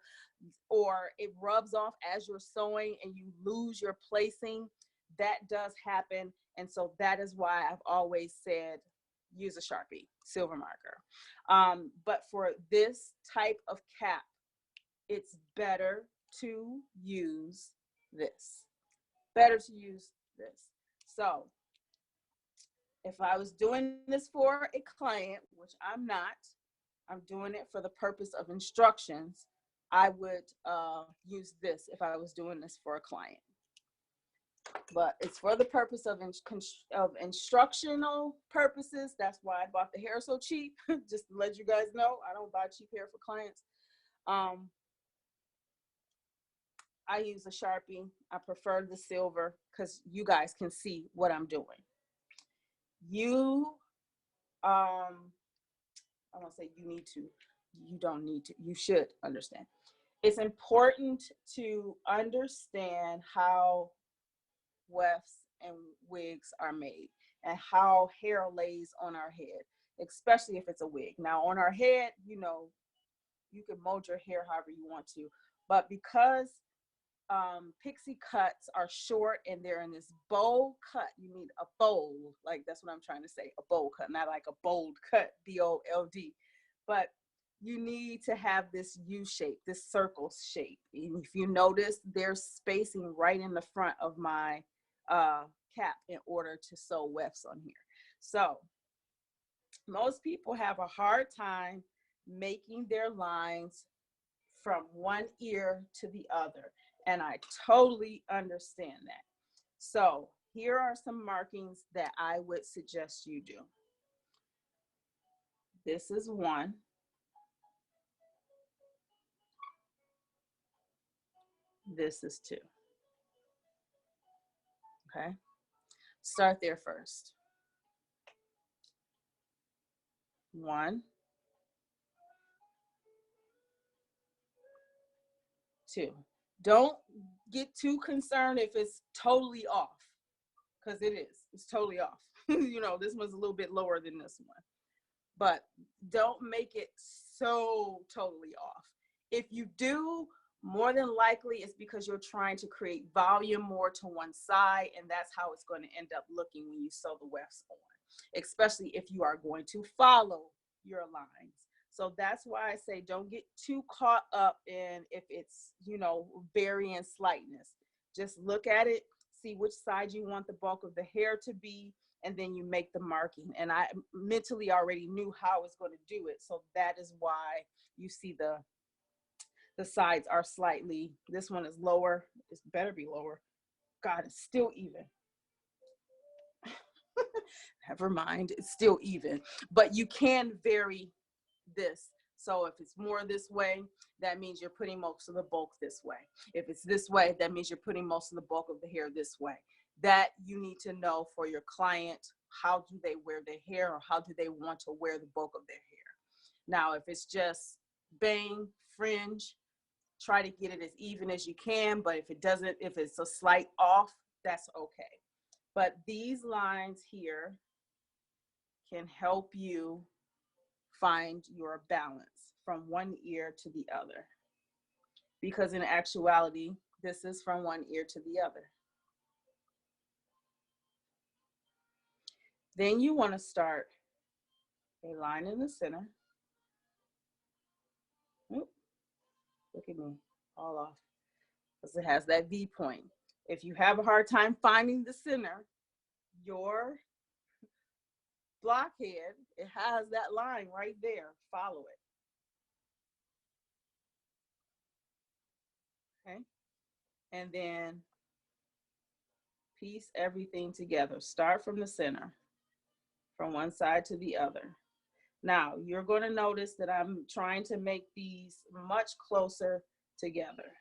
or it rubs off as you're sewing and you lose your placing, that does happen. And so that is why I've always said use a Sharpie, silver marker. But for this type of cap, it's better to use this. Better to use this. So if I was doing this for a client, which I'm not, I'm doing it for the purpose of instructions, I would use this if I was doing this for a client. But it's for the purpose of instructional purposes. That's why I bought the hair so cheap, just to let you guys know. I don't buy cheap hair for clients. I use a Sharpie. I prefer the silver because you guys can see what I'm doing. I won't say you need to, you don't need to, you should understand. It's important to understand how wefts and wigs are made and how hair lays on our head, especially if it's a wig. Now on our head, you know, you can mold your hair however you want to, but because Pixie cuts are short and they're in this bowl cut, you need a bold, like that's what I'm trying to say, a bowl cut, not like a bold cut, B-O-L-D, but you need to have this U shape, this circle shape. And if you notice, there's spacing right in the front of my cap in order to sew wefts on here. So most people have a hard time making their lines from one ear to the other. And I totally understand that. So here are some markings that I would suggest you do. This is one. This is two. Okay. Start there first. 1, too. Don't get too concerned if it's totally off, because it is. It's totally off. You know, this one's a little bit lower than this one. But don't make it so totally off. If you do, more than likely it's because you're trying to create volume more to one side, and that's how it's going to end up looking when you sew the wefts on, especially if you are going to follow your lines. So that's why I say don't get too caught up in if it's, you know, varying slightness. Just look at it, see which side you want the bulk of the hair to be, and then you make the marking. And I mentally already knew how I was going to do it. So that is why you see the sides are slightly, this one is lower. It better be lower. God, it's still even. Never mind, it's still even. But you can vary this. So if it's more this way, that means you're putting most of the bulk this way. If it's this way, that means you're putting most of the bulk of the hair this way. That you need to know for your client. How do they wear their hair, or how do they want to wear the bulk of their hair? Now, if it's just bang, fringe, try to get it as even as you can. But if it doesn't, if it's a slight off, that's okay. But these lines here can help you find your balance from one ear to the other, because in actuality, this is from one ear to the other. Then you want to start a line in the center. Oop, look at me, all off, because it has that V point. If you have a hard time finding the center, your blockhead, it has that line right there. Follow it. Okay. And then piece everything together. Start from the center, from one side to the other. Now, you're going to notice that I'm trying to make these much closer together.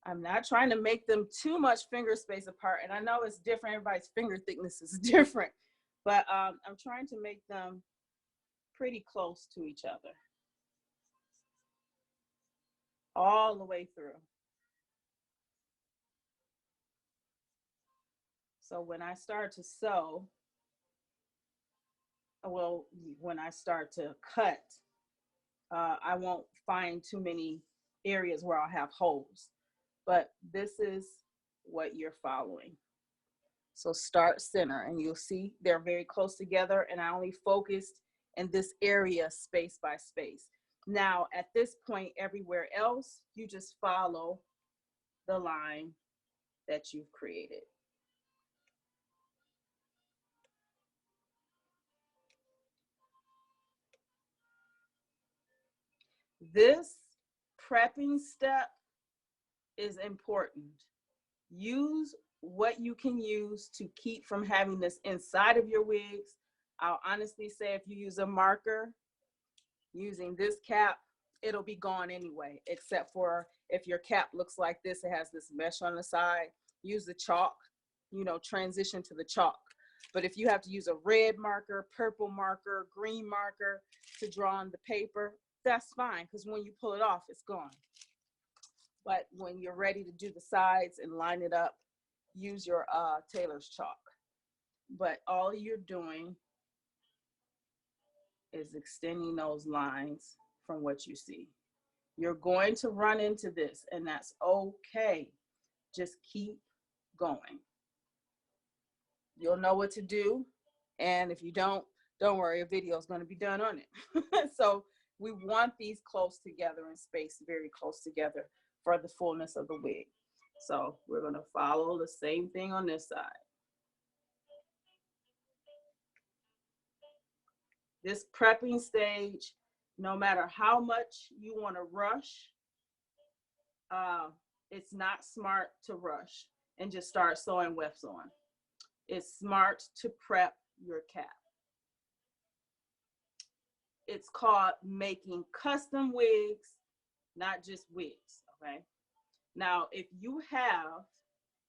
I'm not trying to make them too much finger space apart. And I know it's different. Everybody's finger thickness is different. But I'm trying to make them pretty close to each other, all the way through. So when I start to sew, well, when I start to cut, I won't find too many areas where I'll have holes. But this is what you're following. So start center, and you'll see they're very close together, and I only focused in this area space by space. Now, at this point, everywhere else, you just follow the line that you've created. This prepping step is important. Use what you can use to keep from having this inside of your wigs. I'll honestly say if you use a marker using this cap, it'll be gone anyway, except for if your cap looks like this, it has this mesh on the side, use the chalk, you know, transition to the chalk. But if you have to use a red marker, purple marker, green marker to draw on the paper, that's fine, because when you pull it off, it's gone. But when you're ready to do the sides and line it up, use your tailor's chalk. But all you're doing is extending those lines from what you see. You're going to run into this, and that's okay. Just keep going. You'll know what to do. And if you don't worry, a video is going to be done on it. So we want these close together and spaced very close together for the fullness of the wig. So we're going to follow the same thing on this side. This prepping stage, no matter how much you want to rush, it's not smart to rush and just start sewing wefts on. It's smart to prep your cap. It's called making custom wigs, not just wigs, okay? Now, if you have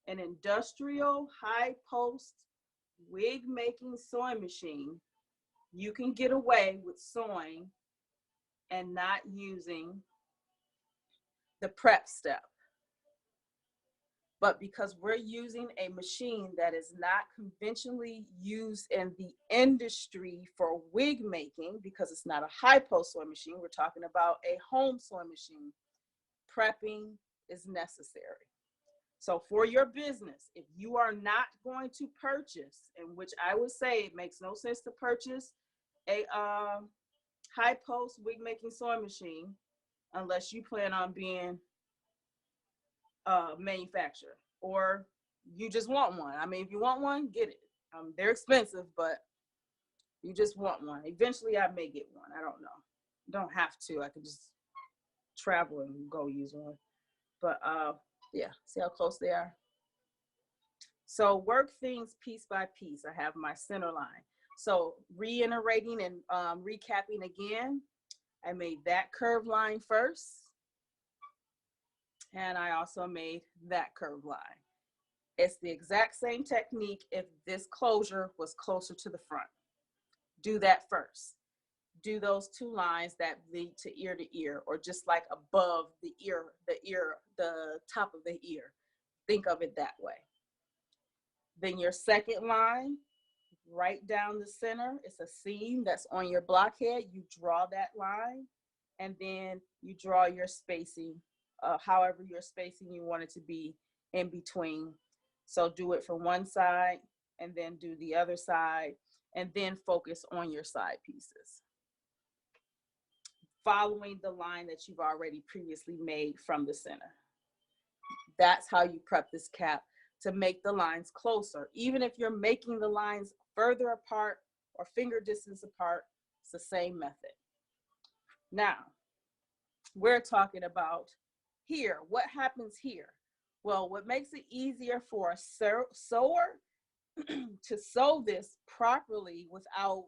an industrial high post wig making sewing machine, you can get away with sewing and not using the prep step. But because we're using a machine that is not conventionally used in the industry for wig making, because it's not a high post sewing machine, we're talking about a home sewing machine, prepping is necessary. So for your business, if you are not going to purchase, in which I would say it makes no sense to purchase a high post wig making sewing machine unless you plan on being manufacturer, or you just want one. I mean, if you want one, get it. They're expensive, but you just want one. Eventually I may get one. I don't know. Don't have to. I could just travel and go use one. But yeah, see how close they are? So work things piece by piece. I have my center line. So reiterating and recapping again, I made that curved line first. And I also made that curved line. It's the exact same technique if this closure was closer to the front. Do that first. Do those two lines that lead to ear, or just like above the ear, the top of the ear. Think of it that way. Then your second line, right down the center, it's a seam that's on your blockhead. You draw that line, and then you draw your spacing, however your spacing you want it to be in between. So do it from one side, and then do the other side, and then focus on your side pieces, following the line that you've already previously made from the center. That's how you prep this cap, to make the lines closer. Even if you're making the lines further apart or finger distance apart, it's the same method. Now, we're talking about here. What happens here? Well, what makes it easier for a sewer to sew this properly without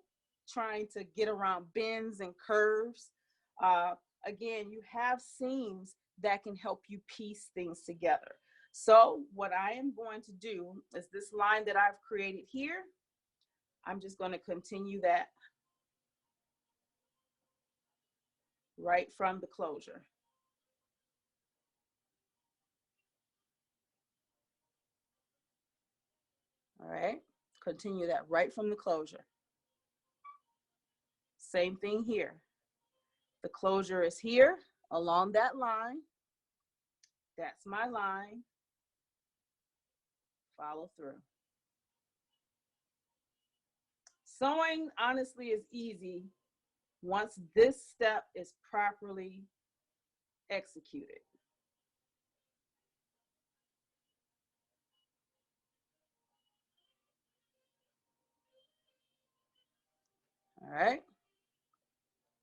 trying to get around bends and curves, again, you have seams that can help you piece things together. So what I am going to do is this line that I've created here, I'm just going to continue that right from the closure. All right, continue that right from the closure. Same thing here. The closure is here along that line. That's my line. Follow through. Sewing, honestly, is easy once this step is properly executed. All right,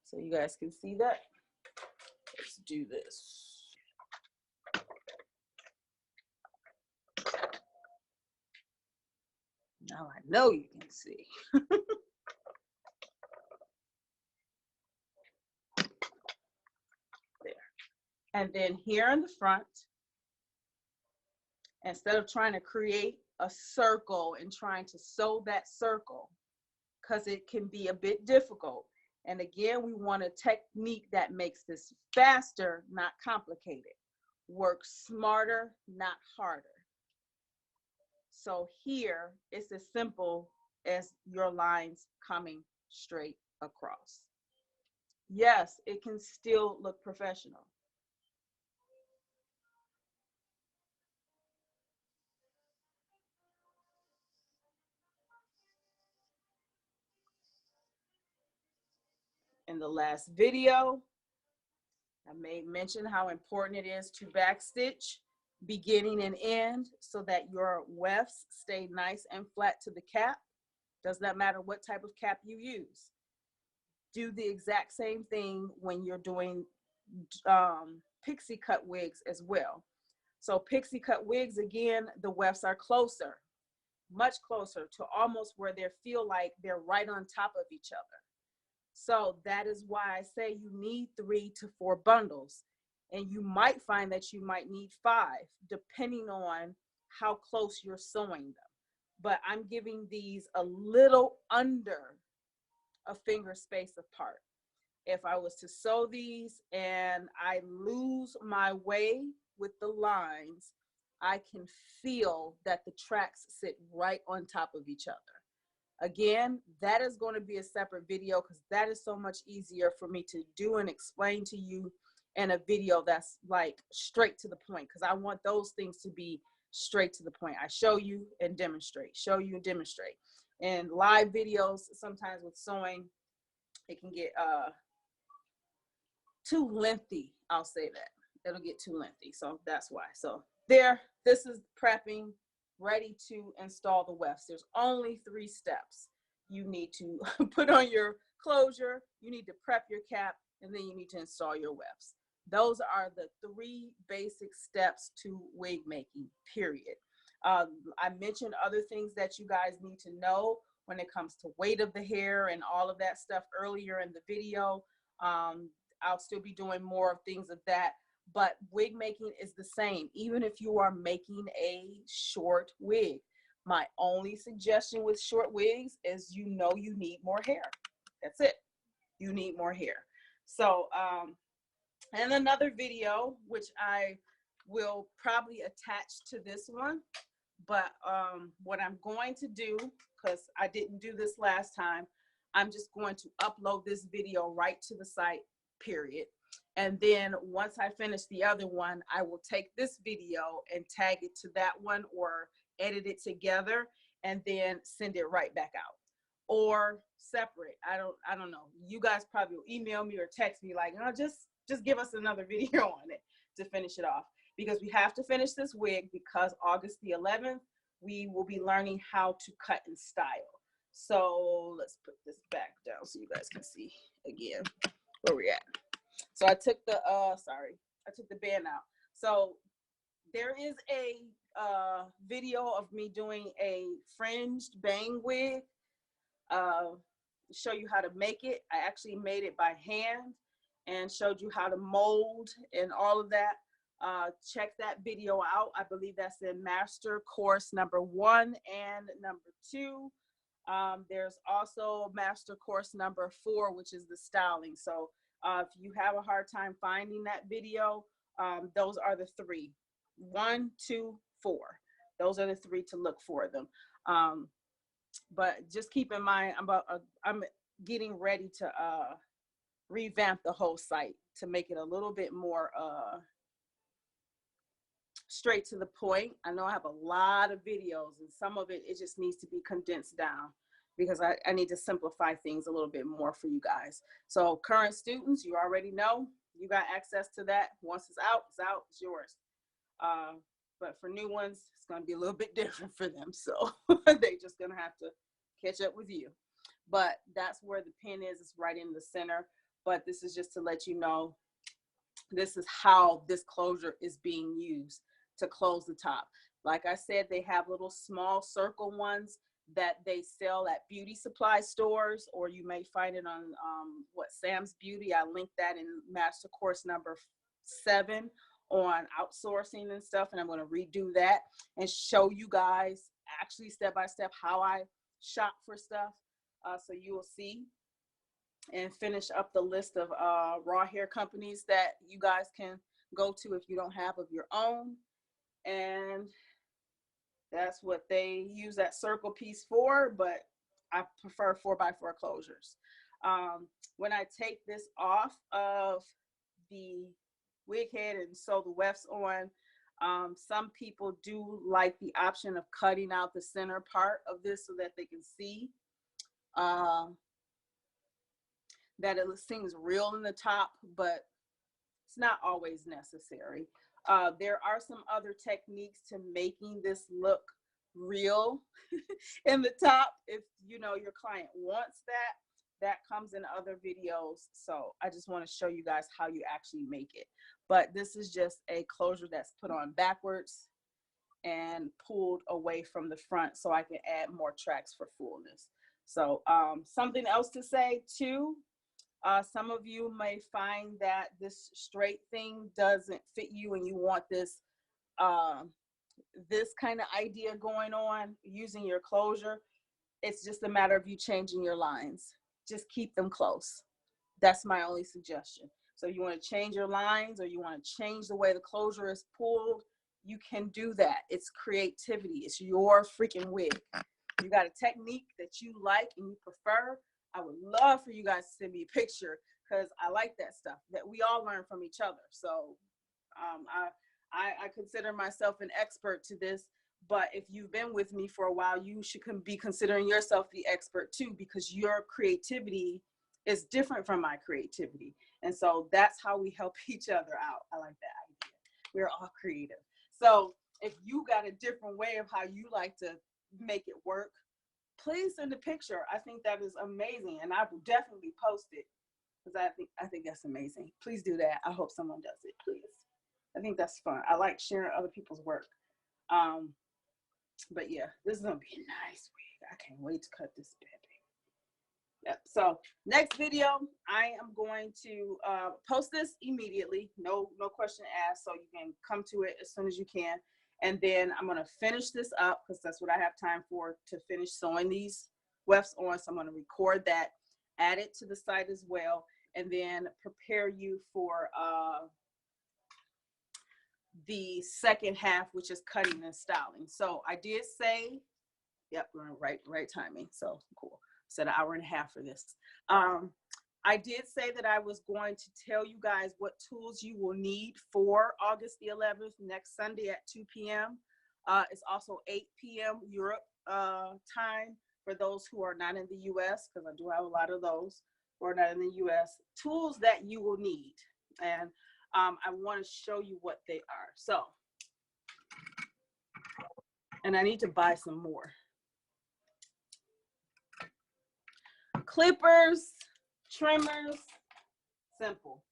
so you guys can see that. Let's do this. Now I know you can see. There. And then here in the front, instead of trying to create a circle and trying to sew that circle, because it can be a bit difficult. And again, we want a technique that makes this faster, not complicated. Work smarter, not harder. So here, it's as simple as your lines coming straight across. Yes, it can still look professional. In the last video, I made mention how important it is to backstitch beginning and end so that your wefts stay nice and flat to the cap. Does not matter what type of cap you use. Do the exact same thing when you're doing pixie cut wigs as well. So pixie cut wigs, again, the wefts are closer, much closer, to almost where they feel like they're right on top of each other. So that is why I say you need 3 to 4 bundles. And you might find that you might need 5, depending on how close you're sewing them. but I'm giving these a little under a finger space apart. If I was to sew these and I lose my way with the lines, I can feel that the tracks sit right on top of each other. Again, that is going to be a separate video because that is so much easier for me to do and explain to you in a video that's like straight to the point, because I want those things to be straight to the point. I show you and demonstrate, show you and demonstrate. And live videos, sometimes with sewing, it can get too lengthy. I'll say that. It'll get too lengthy. So that's why. So there, this is prepping, ready to install the wefts. There's only 3 steps. You need to put on your closure, you need to prep your cap, and then you need to install your wefts. Those are the 3 basic steps to wig making, period. I mentioned other things that you guys need to know when it comes to weight of the hair and all of that stuff earlier in the video. I'll still be doing more of things of that, but wig making is the same, even if you are making a short wig. My only suggestion with short wigs is, you know, you need more hair. That's it. You need more hair. So, and another video, which I will probably attach to this one, but what I'm going to do, because I didn't do this last time, I'm just going to upload this video right to the site, period. And then once I finish the other one, I will take this video and tag it to that one or edit it together and then send it right back out, or separate. I don't know. You guys probably will email me or text me like, oh, just give us another video on it to finish it off, because we have to finish this wig, because August the 11th, we will be learning how to cut and style. So let's put this back down so you guys can see again where we're at. So I took the I took the band out. So there is a video of me doing a fringed bang wig. Show you how to make it. I actually made it by hand and showed you how to mold and all of that. Check that video out. I believe that's in master course number 1 and number 2. There's also master course number 4, which is the styling. So if you have a hard time finding that video, those are the 3. 1, 2, 4. Those are the 3 to look for them. But just keep in mind, I'm getting ready to revamp the whole site to make it a little bit more straight to the point. I know I have a lot of videos, and some of it just needs to be condensed down, because I need to simplify things a little bit more for you guys. So current students, you already know, you got access to that. Once it's out, it's yours. But for new ones, it's going to be a little bit different for them. So they just going to have to catch up with you. But that's where the pin is. It's right in the center. But this is just to let you know, this is how this closure is being used to close the top. Like I said, they have little small circle ones that they sell at beauty supply stores, or you may find it on Sam's Beauty. I linked that in master course number 7 on outsourcing and stuff, and I'm going to redo that and show you guys actually step by step how I shop for stuff, so you will see, and finish up the list of raw hair companies that you guys can go to if you don't have of your own. And that's what they use that circle piece for, but I prefer 4x4 closures. When I take this off of the wig head and sew the wefts on, some people do like the option of cutting out the center part of this so that they can see that it seems real in the top, but it's not always necessary. There are some other techniques to making this look real in the top. If you know your client wants that comes in other videos. So I just want to show you guys how you actually make it. But this is just a closure that's put on backwards and pulled away from the front so I can add more tracks for fullness. So something else to say too, some of you may find that this straight thing doesn't fit you and you want this this kind of idea going on, using your closure, it's just a matter of you changing your lines. Just keep them close. That's my only suggestion. So you want to change your lines, or you want to change the way the closure is pulled, you can do that. It's creativity. It's your freaking wig. You got a technique that you like and you prefer, I would love for you guys to send me a picture, because I like that stuff, that we all learn from each other. So I consider myself an expert to this, but if you've been with me for a while, you should be considering yourself the expert too, because your creativity is different from my creativity. And so that's how we help each other out. I like that idea. We're all creative. So if you got a different way of how you like to make it work, please send a picture. I think that is amazing, and I will definitely post it, because I think that's amazing. Please do that. I hope someone does it, please. I think that's fun. I like sharing other people's work. But yeah, this is gonna be a nice wig. I can't wait to cut this baby. Yep. So next video, I am going to post this immediately. No question asked. So you can come to it as soon as you can. And then I'm going to finish this up, because that's what I have time for, to finish sewing these wefts on. So I'm going to record that, add it to the site as well, and then prepare you for the second half, which is cutting and styling. So I did say, yep, we're in right timing. So cool. Said an hour and a half for this. I did say that I was going to tell you guys what tools you will need for August the 11th, next Sunday at 2 p.m. It's also 8 p.m. Europe time for those who are not in the U.S., because I do have a lot of those who are not in the U.S. Tools that you will need. And I want to show you what they are. So, and I need to buy some more. Clippers, trimmers, simple.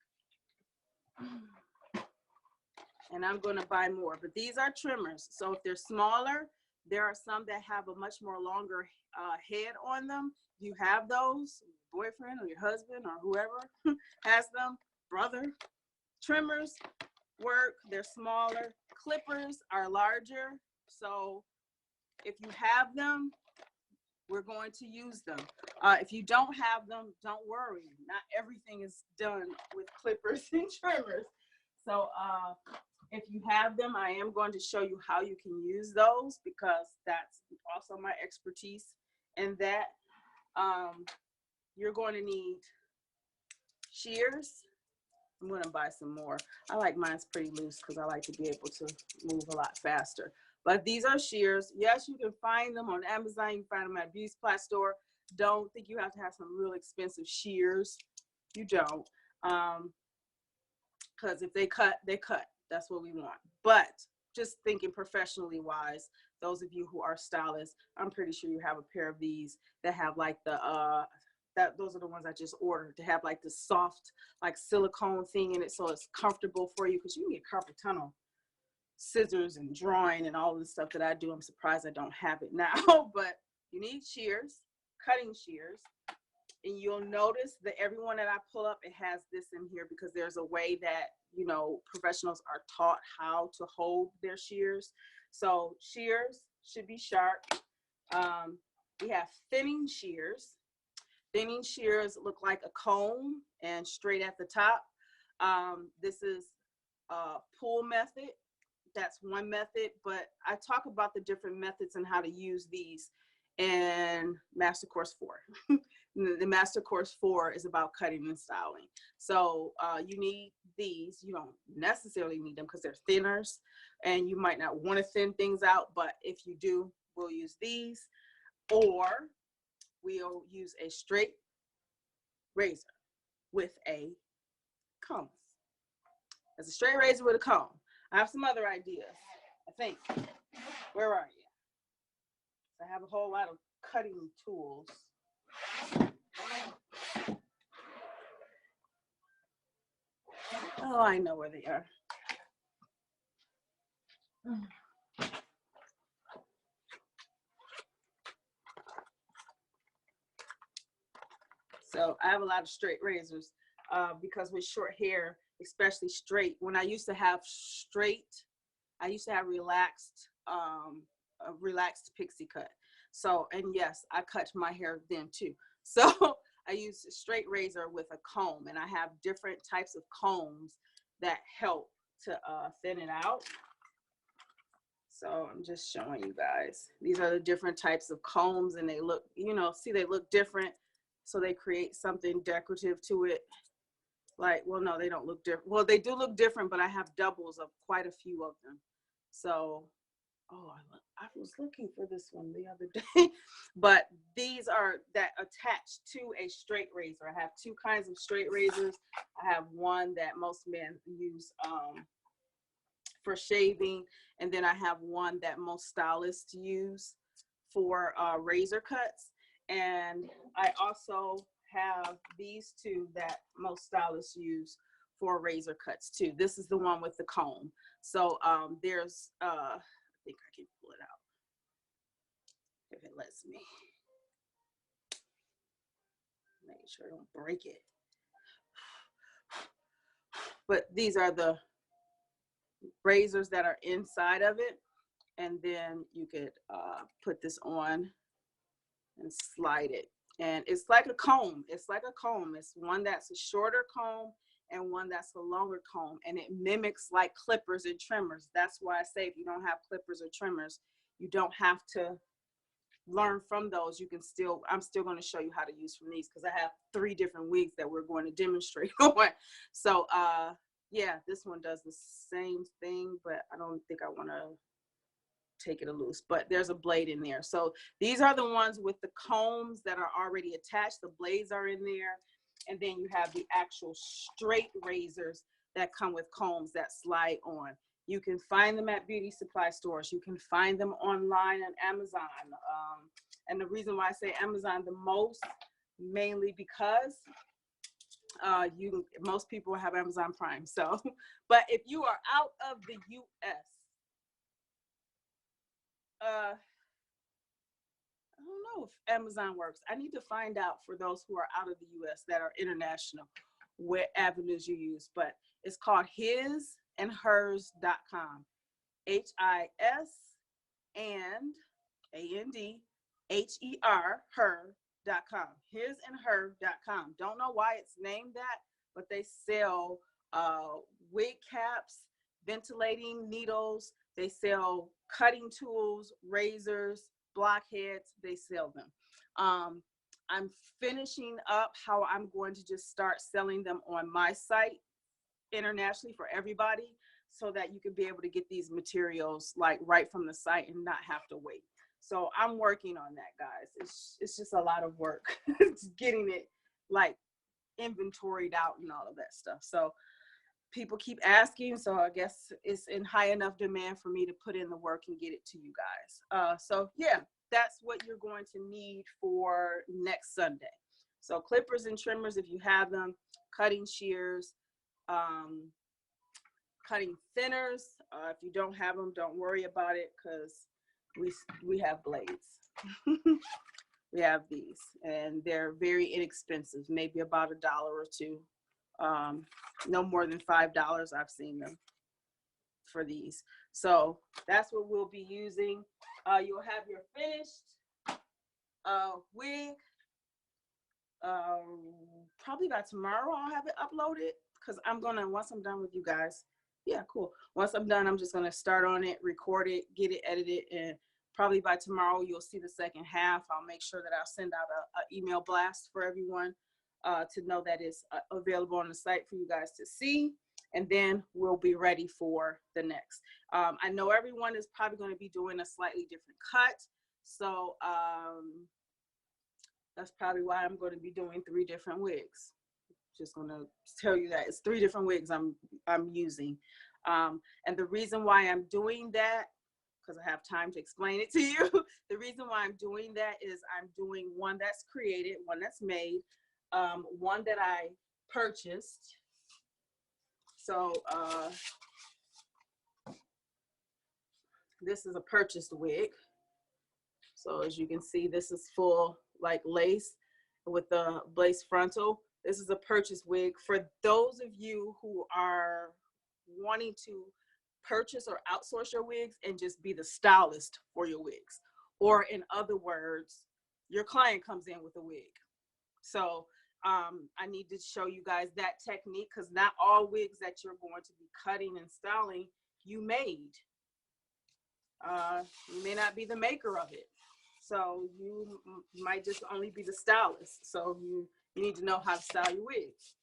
And I'm going to buy more, but these are trimmers. So if they're smaller, there are some that have a much more longer head on them. You have those, boyfriend or your husband or whoever has them, brother. Trimmers work, they're smaller. Clippers are larger. So if you have them, we're going to use them. If you don't have them, don't worry. Not everything is done with clippers and trimmers. So if you have them, I am going to show you how you can use those, because that's also my expertise in that. You're going to need shears. I'm going to buy some more. I like mine's pretty loose because I like to be able to move a lot faster. But these are shears. Yes, you can find them on Amazon. You can find them at Beauty Supply store. Don't think you have to have some real expensive shears. You don't. Because if they cut, they cut. That's what we want. But just thinking professionally wise, those of you who are stylists, I'm pretty sure you have a pair of these that have like the, those are the ones I just ordered, to have like the soft, like silicone thing in it, so it's comfortable for you, because you can get carpal tunnel scissors and drawing and all the stuff that I do. I'm surprised I don't have it now. But you need shears, cutting shears, and you'll notice that every one that I pull up, it has this in here, because there's a way that, you know, professionals are taught how to hold their shears. So shears should be sharp. We have thinning shears. Thinning shears look like a comb and straight at the top. This is a pull method. That's one method, but I talk about the different methods and how to use these in Master Course 4. The Master Course 4 is about cutting and styling. So you need these. You don't necessarily need them because they're thinners, and you might not want to thin things out, but if you do, we'll use these, or we'll use a straight razor with a comb. It's a straight razor with a comb. I have some other ideas, I think. Where are you? I have a whole lot of cutting tools. Oh, I know where they are. So I have a lot of straight razors because with short hair, especially straight, when I used to have straight, I used to have relaxed a relaxed pixie cut. So, and yes, I cut my hair then too. So I use a straight razor with a comb, and I have different types of combs that help to thin it out. So I'm just showing you guys. These are the different types of combs, and they look, you know, see, they look different. So they create something decorative to it. Like, well, no, they don't look different. Well, they do look different, but I have doubles of quite a few of them. So, oh, I was looking for this one the other day. But these are that attached to a straight razor. I have two kinds of straight razors. I have one that most men use for shaving, and then I have one that most stylists use for razor cuts. And I also have these two that most stylists use for razor cuts too. This is the one with the comb. So there's I think I can pull it out if it lets me. Make sure I don't break it. But these are the razors that are inside of it, and then you could put this on and slide it, and it's like a comb. It's like a comb. It's one that's a shorter comb and one that's a longer comb, and it mimics like clippers and trimmers. That's why I say if you don't have clippers or trimmers, you don't have to learn from those. You can still, I'm still going to show you how to use from these, because I have 3 different wigs that we're going to demonstrate on. So yeah, this one does the same thing, but I don't think I want to take it loose, but there's a blade in there. So these are the ones with the combs that are already attached. The blades are in there. And then you have the actual straight razors that come with combs that slide on. You can find them at beauty supply stores. You can find them online on Amazon. And the reason why I say Amazon the most, mainly because most people have Amazon Prime. So, but if you are out of the US, I don't know if Amazon works. I need to find out for those who are out of the US that are international, what avenues you use, but it's called hisandhers.com. HISandandher, her.com. Hisandher.com. Don't know why it's named that, but they sell wig caps, ventilating needles. They sell cutting tools, razors, blockheads. They sell them. I'm finishing up how I'm going to just start selling them on my site internationally for everybody, so that you can be able to get these materials like right from the site and not have to wait. So I'm working on that, guys. It's just a lot of work. It's getting it like inventoried out and all of that stuff. So people keep asking, so I guess it's in high enough demand for me to put in the work and get it to you guys. So yeah, that's what you're going to need for next Sunday. So clippers and trimmers if you have them, cutting shears, cutting thinners. If you don't have them, don't worry about it, because we have blades. We have these, and they're very inexpensive, maybe about $1 or $2. No more than $5 I've seen them for these. So that's what we'll be using. You'll have your finished wig. Probably by tomorrow I'll have it uploaded, because I'm gonna, once I'm done with you guys, yeah, cool. Once I'm done, I'm just gonna start on it, record it, get it edited, and probably by tomorrow you'll see the second half. I'll make sure that I'll send out a email blast for everyone to know that it's available on the site for you guys to see, and then we'll be ready for the next. I know everyone is probably going to be doing a slightly different cut, so that's probably why I'm going to be doing 3 different wigs. Just going to tell you that it's 3 different wigs I'm using. And the reason why I'm doing that, because I have time to explain it to you, the reason why I'm doing that is I'm doing one that's created, one that's made, one that I purchased. So this is a purchased wig. So as you can see, this is full like lace with the lace frontal. This is a purchase wig. For those of you who are wanting to purchase or outsource your wigs and just be the stylist for your wigs. Or in other words, your client comes in with a wig. So I need to show you guys that technique, because not all wigs that you're going to be cutting and styling you made. You may not be the maker of it. So you might just only be the stylist. So you need to know how to style your wigs.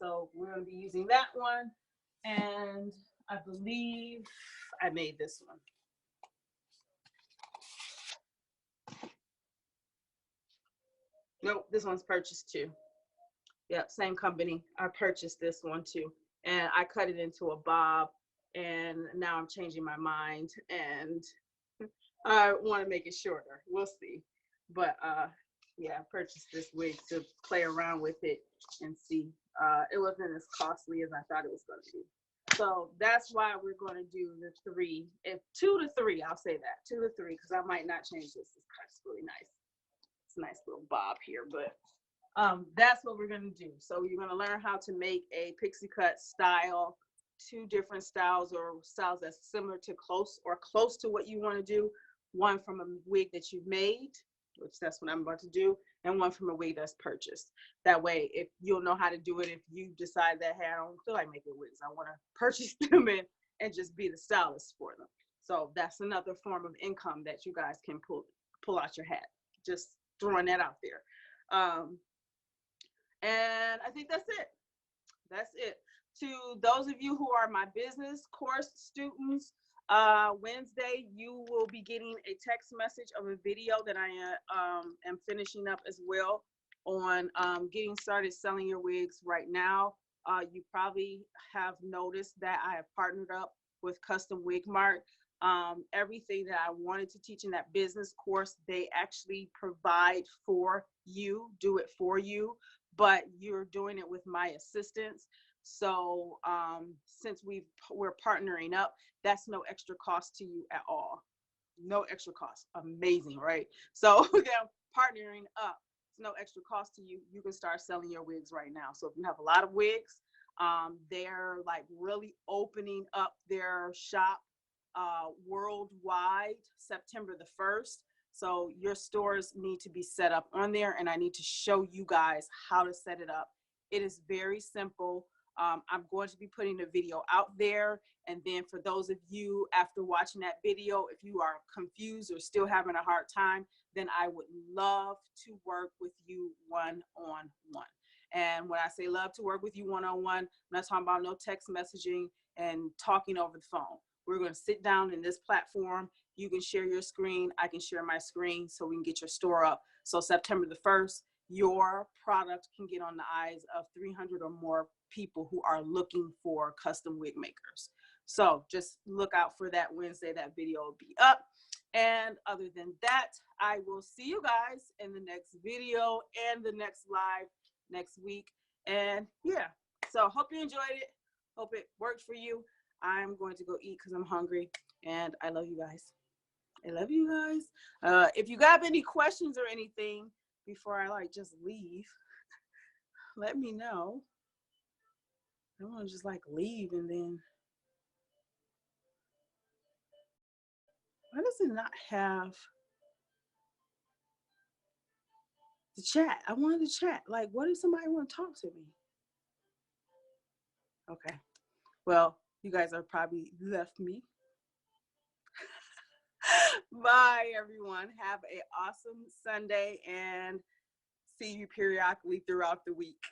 So we're going to be using that one. And I believe I made this one. Nope, this one's purchased too. Yep, same company. I purchased this one too. And I cut it into a bob. And now I'm changing my mind. And I want to make it shorter. We'll see. But yeah, I purchased this wig to play around with it and see. It wasn't as costly as I thought it was going to be. So that's why we're going to do the 3, if 2 to 3, I'll say that 2 to 3, because I might not change this. This cut's really nice. It's a nice little bob here, but that's what we're going to do. So you're going to learn how to make a pixie cut style, 2 different styles or styles that's similar to close to what you want to do. One from a wig that you've made, which that's what I'm about to do, and one from a wig that's purchased. That way, if you'll know how to do it, if you decide that, hey, I don't feel like making wigs, I want to purchase them and just be the stylist for them. So that's another form of income that you guys can pull out your hat. Just throwing that out there. And I think that's it. That's it. To those of you who are my business course students, Wednesday, you will be getting a text message of a video that I am finishing up as well on getting started selling your wigs right now. You probably have noticed that I have partnered up with Custom Wig Mart. Everything that I wanted to teach in that business course, they actually provide for you, do it for you, but you're doing it with my assistance. So since we're partnering up, that's no extra cost to you at all. No extra cost. Amazing, right? So yeah, partnering up, it's no extra cost to you. You can start selling your wigs right now. So if you have a lot of wigs, they're like really opening up their shop worldwide September the 1st. So your stores need to be set up on there, and I need to show you guys how to set it up. It is very simple. I'm going to be putting a video out there, and then for those of you after watching that video, if you are confused or still having a hard time, then I would love to work with you one-on-one. And when I say love to work with you one-on-one, I'm not talking about no text messaging and talking over the phone. We're going to sit down in this platform. You can share your screen. I can share my screen so we can get your store up. So September the 1st, your product can get on the eyes of 300 or more people who are looking for custom wig makers. So just look out for that Wednesday. That video will be up. And other than that, I will see you guys in the next video and the next live next week. And yeah, so hope you enjoyed it. Hope it worked for you. I'm going to go eat because I'm hungry, and I love you guys. I love you guys. If you got any questions or anything before I like just leave, let me know. I don't want to just like leave and then. Why does it not have the chat? I wanted to chat. Like, what if somebody want to talk to me? Okay. Well, you guys are probably left me. Bye, everyone. Have an awesome Sunday and see you periodically throughout the week.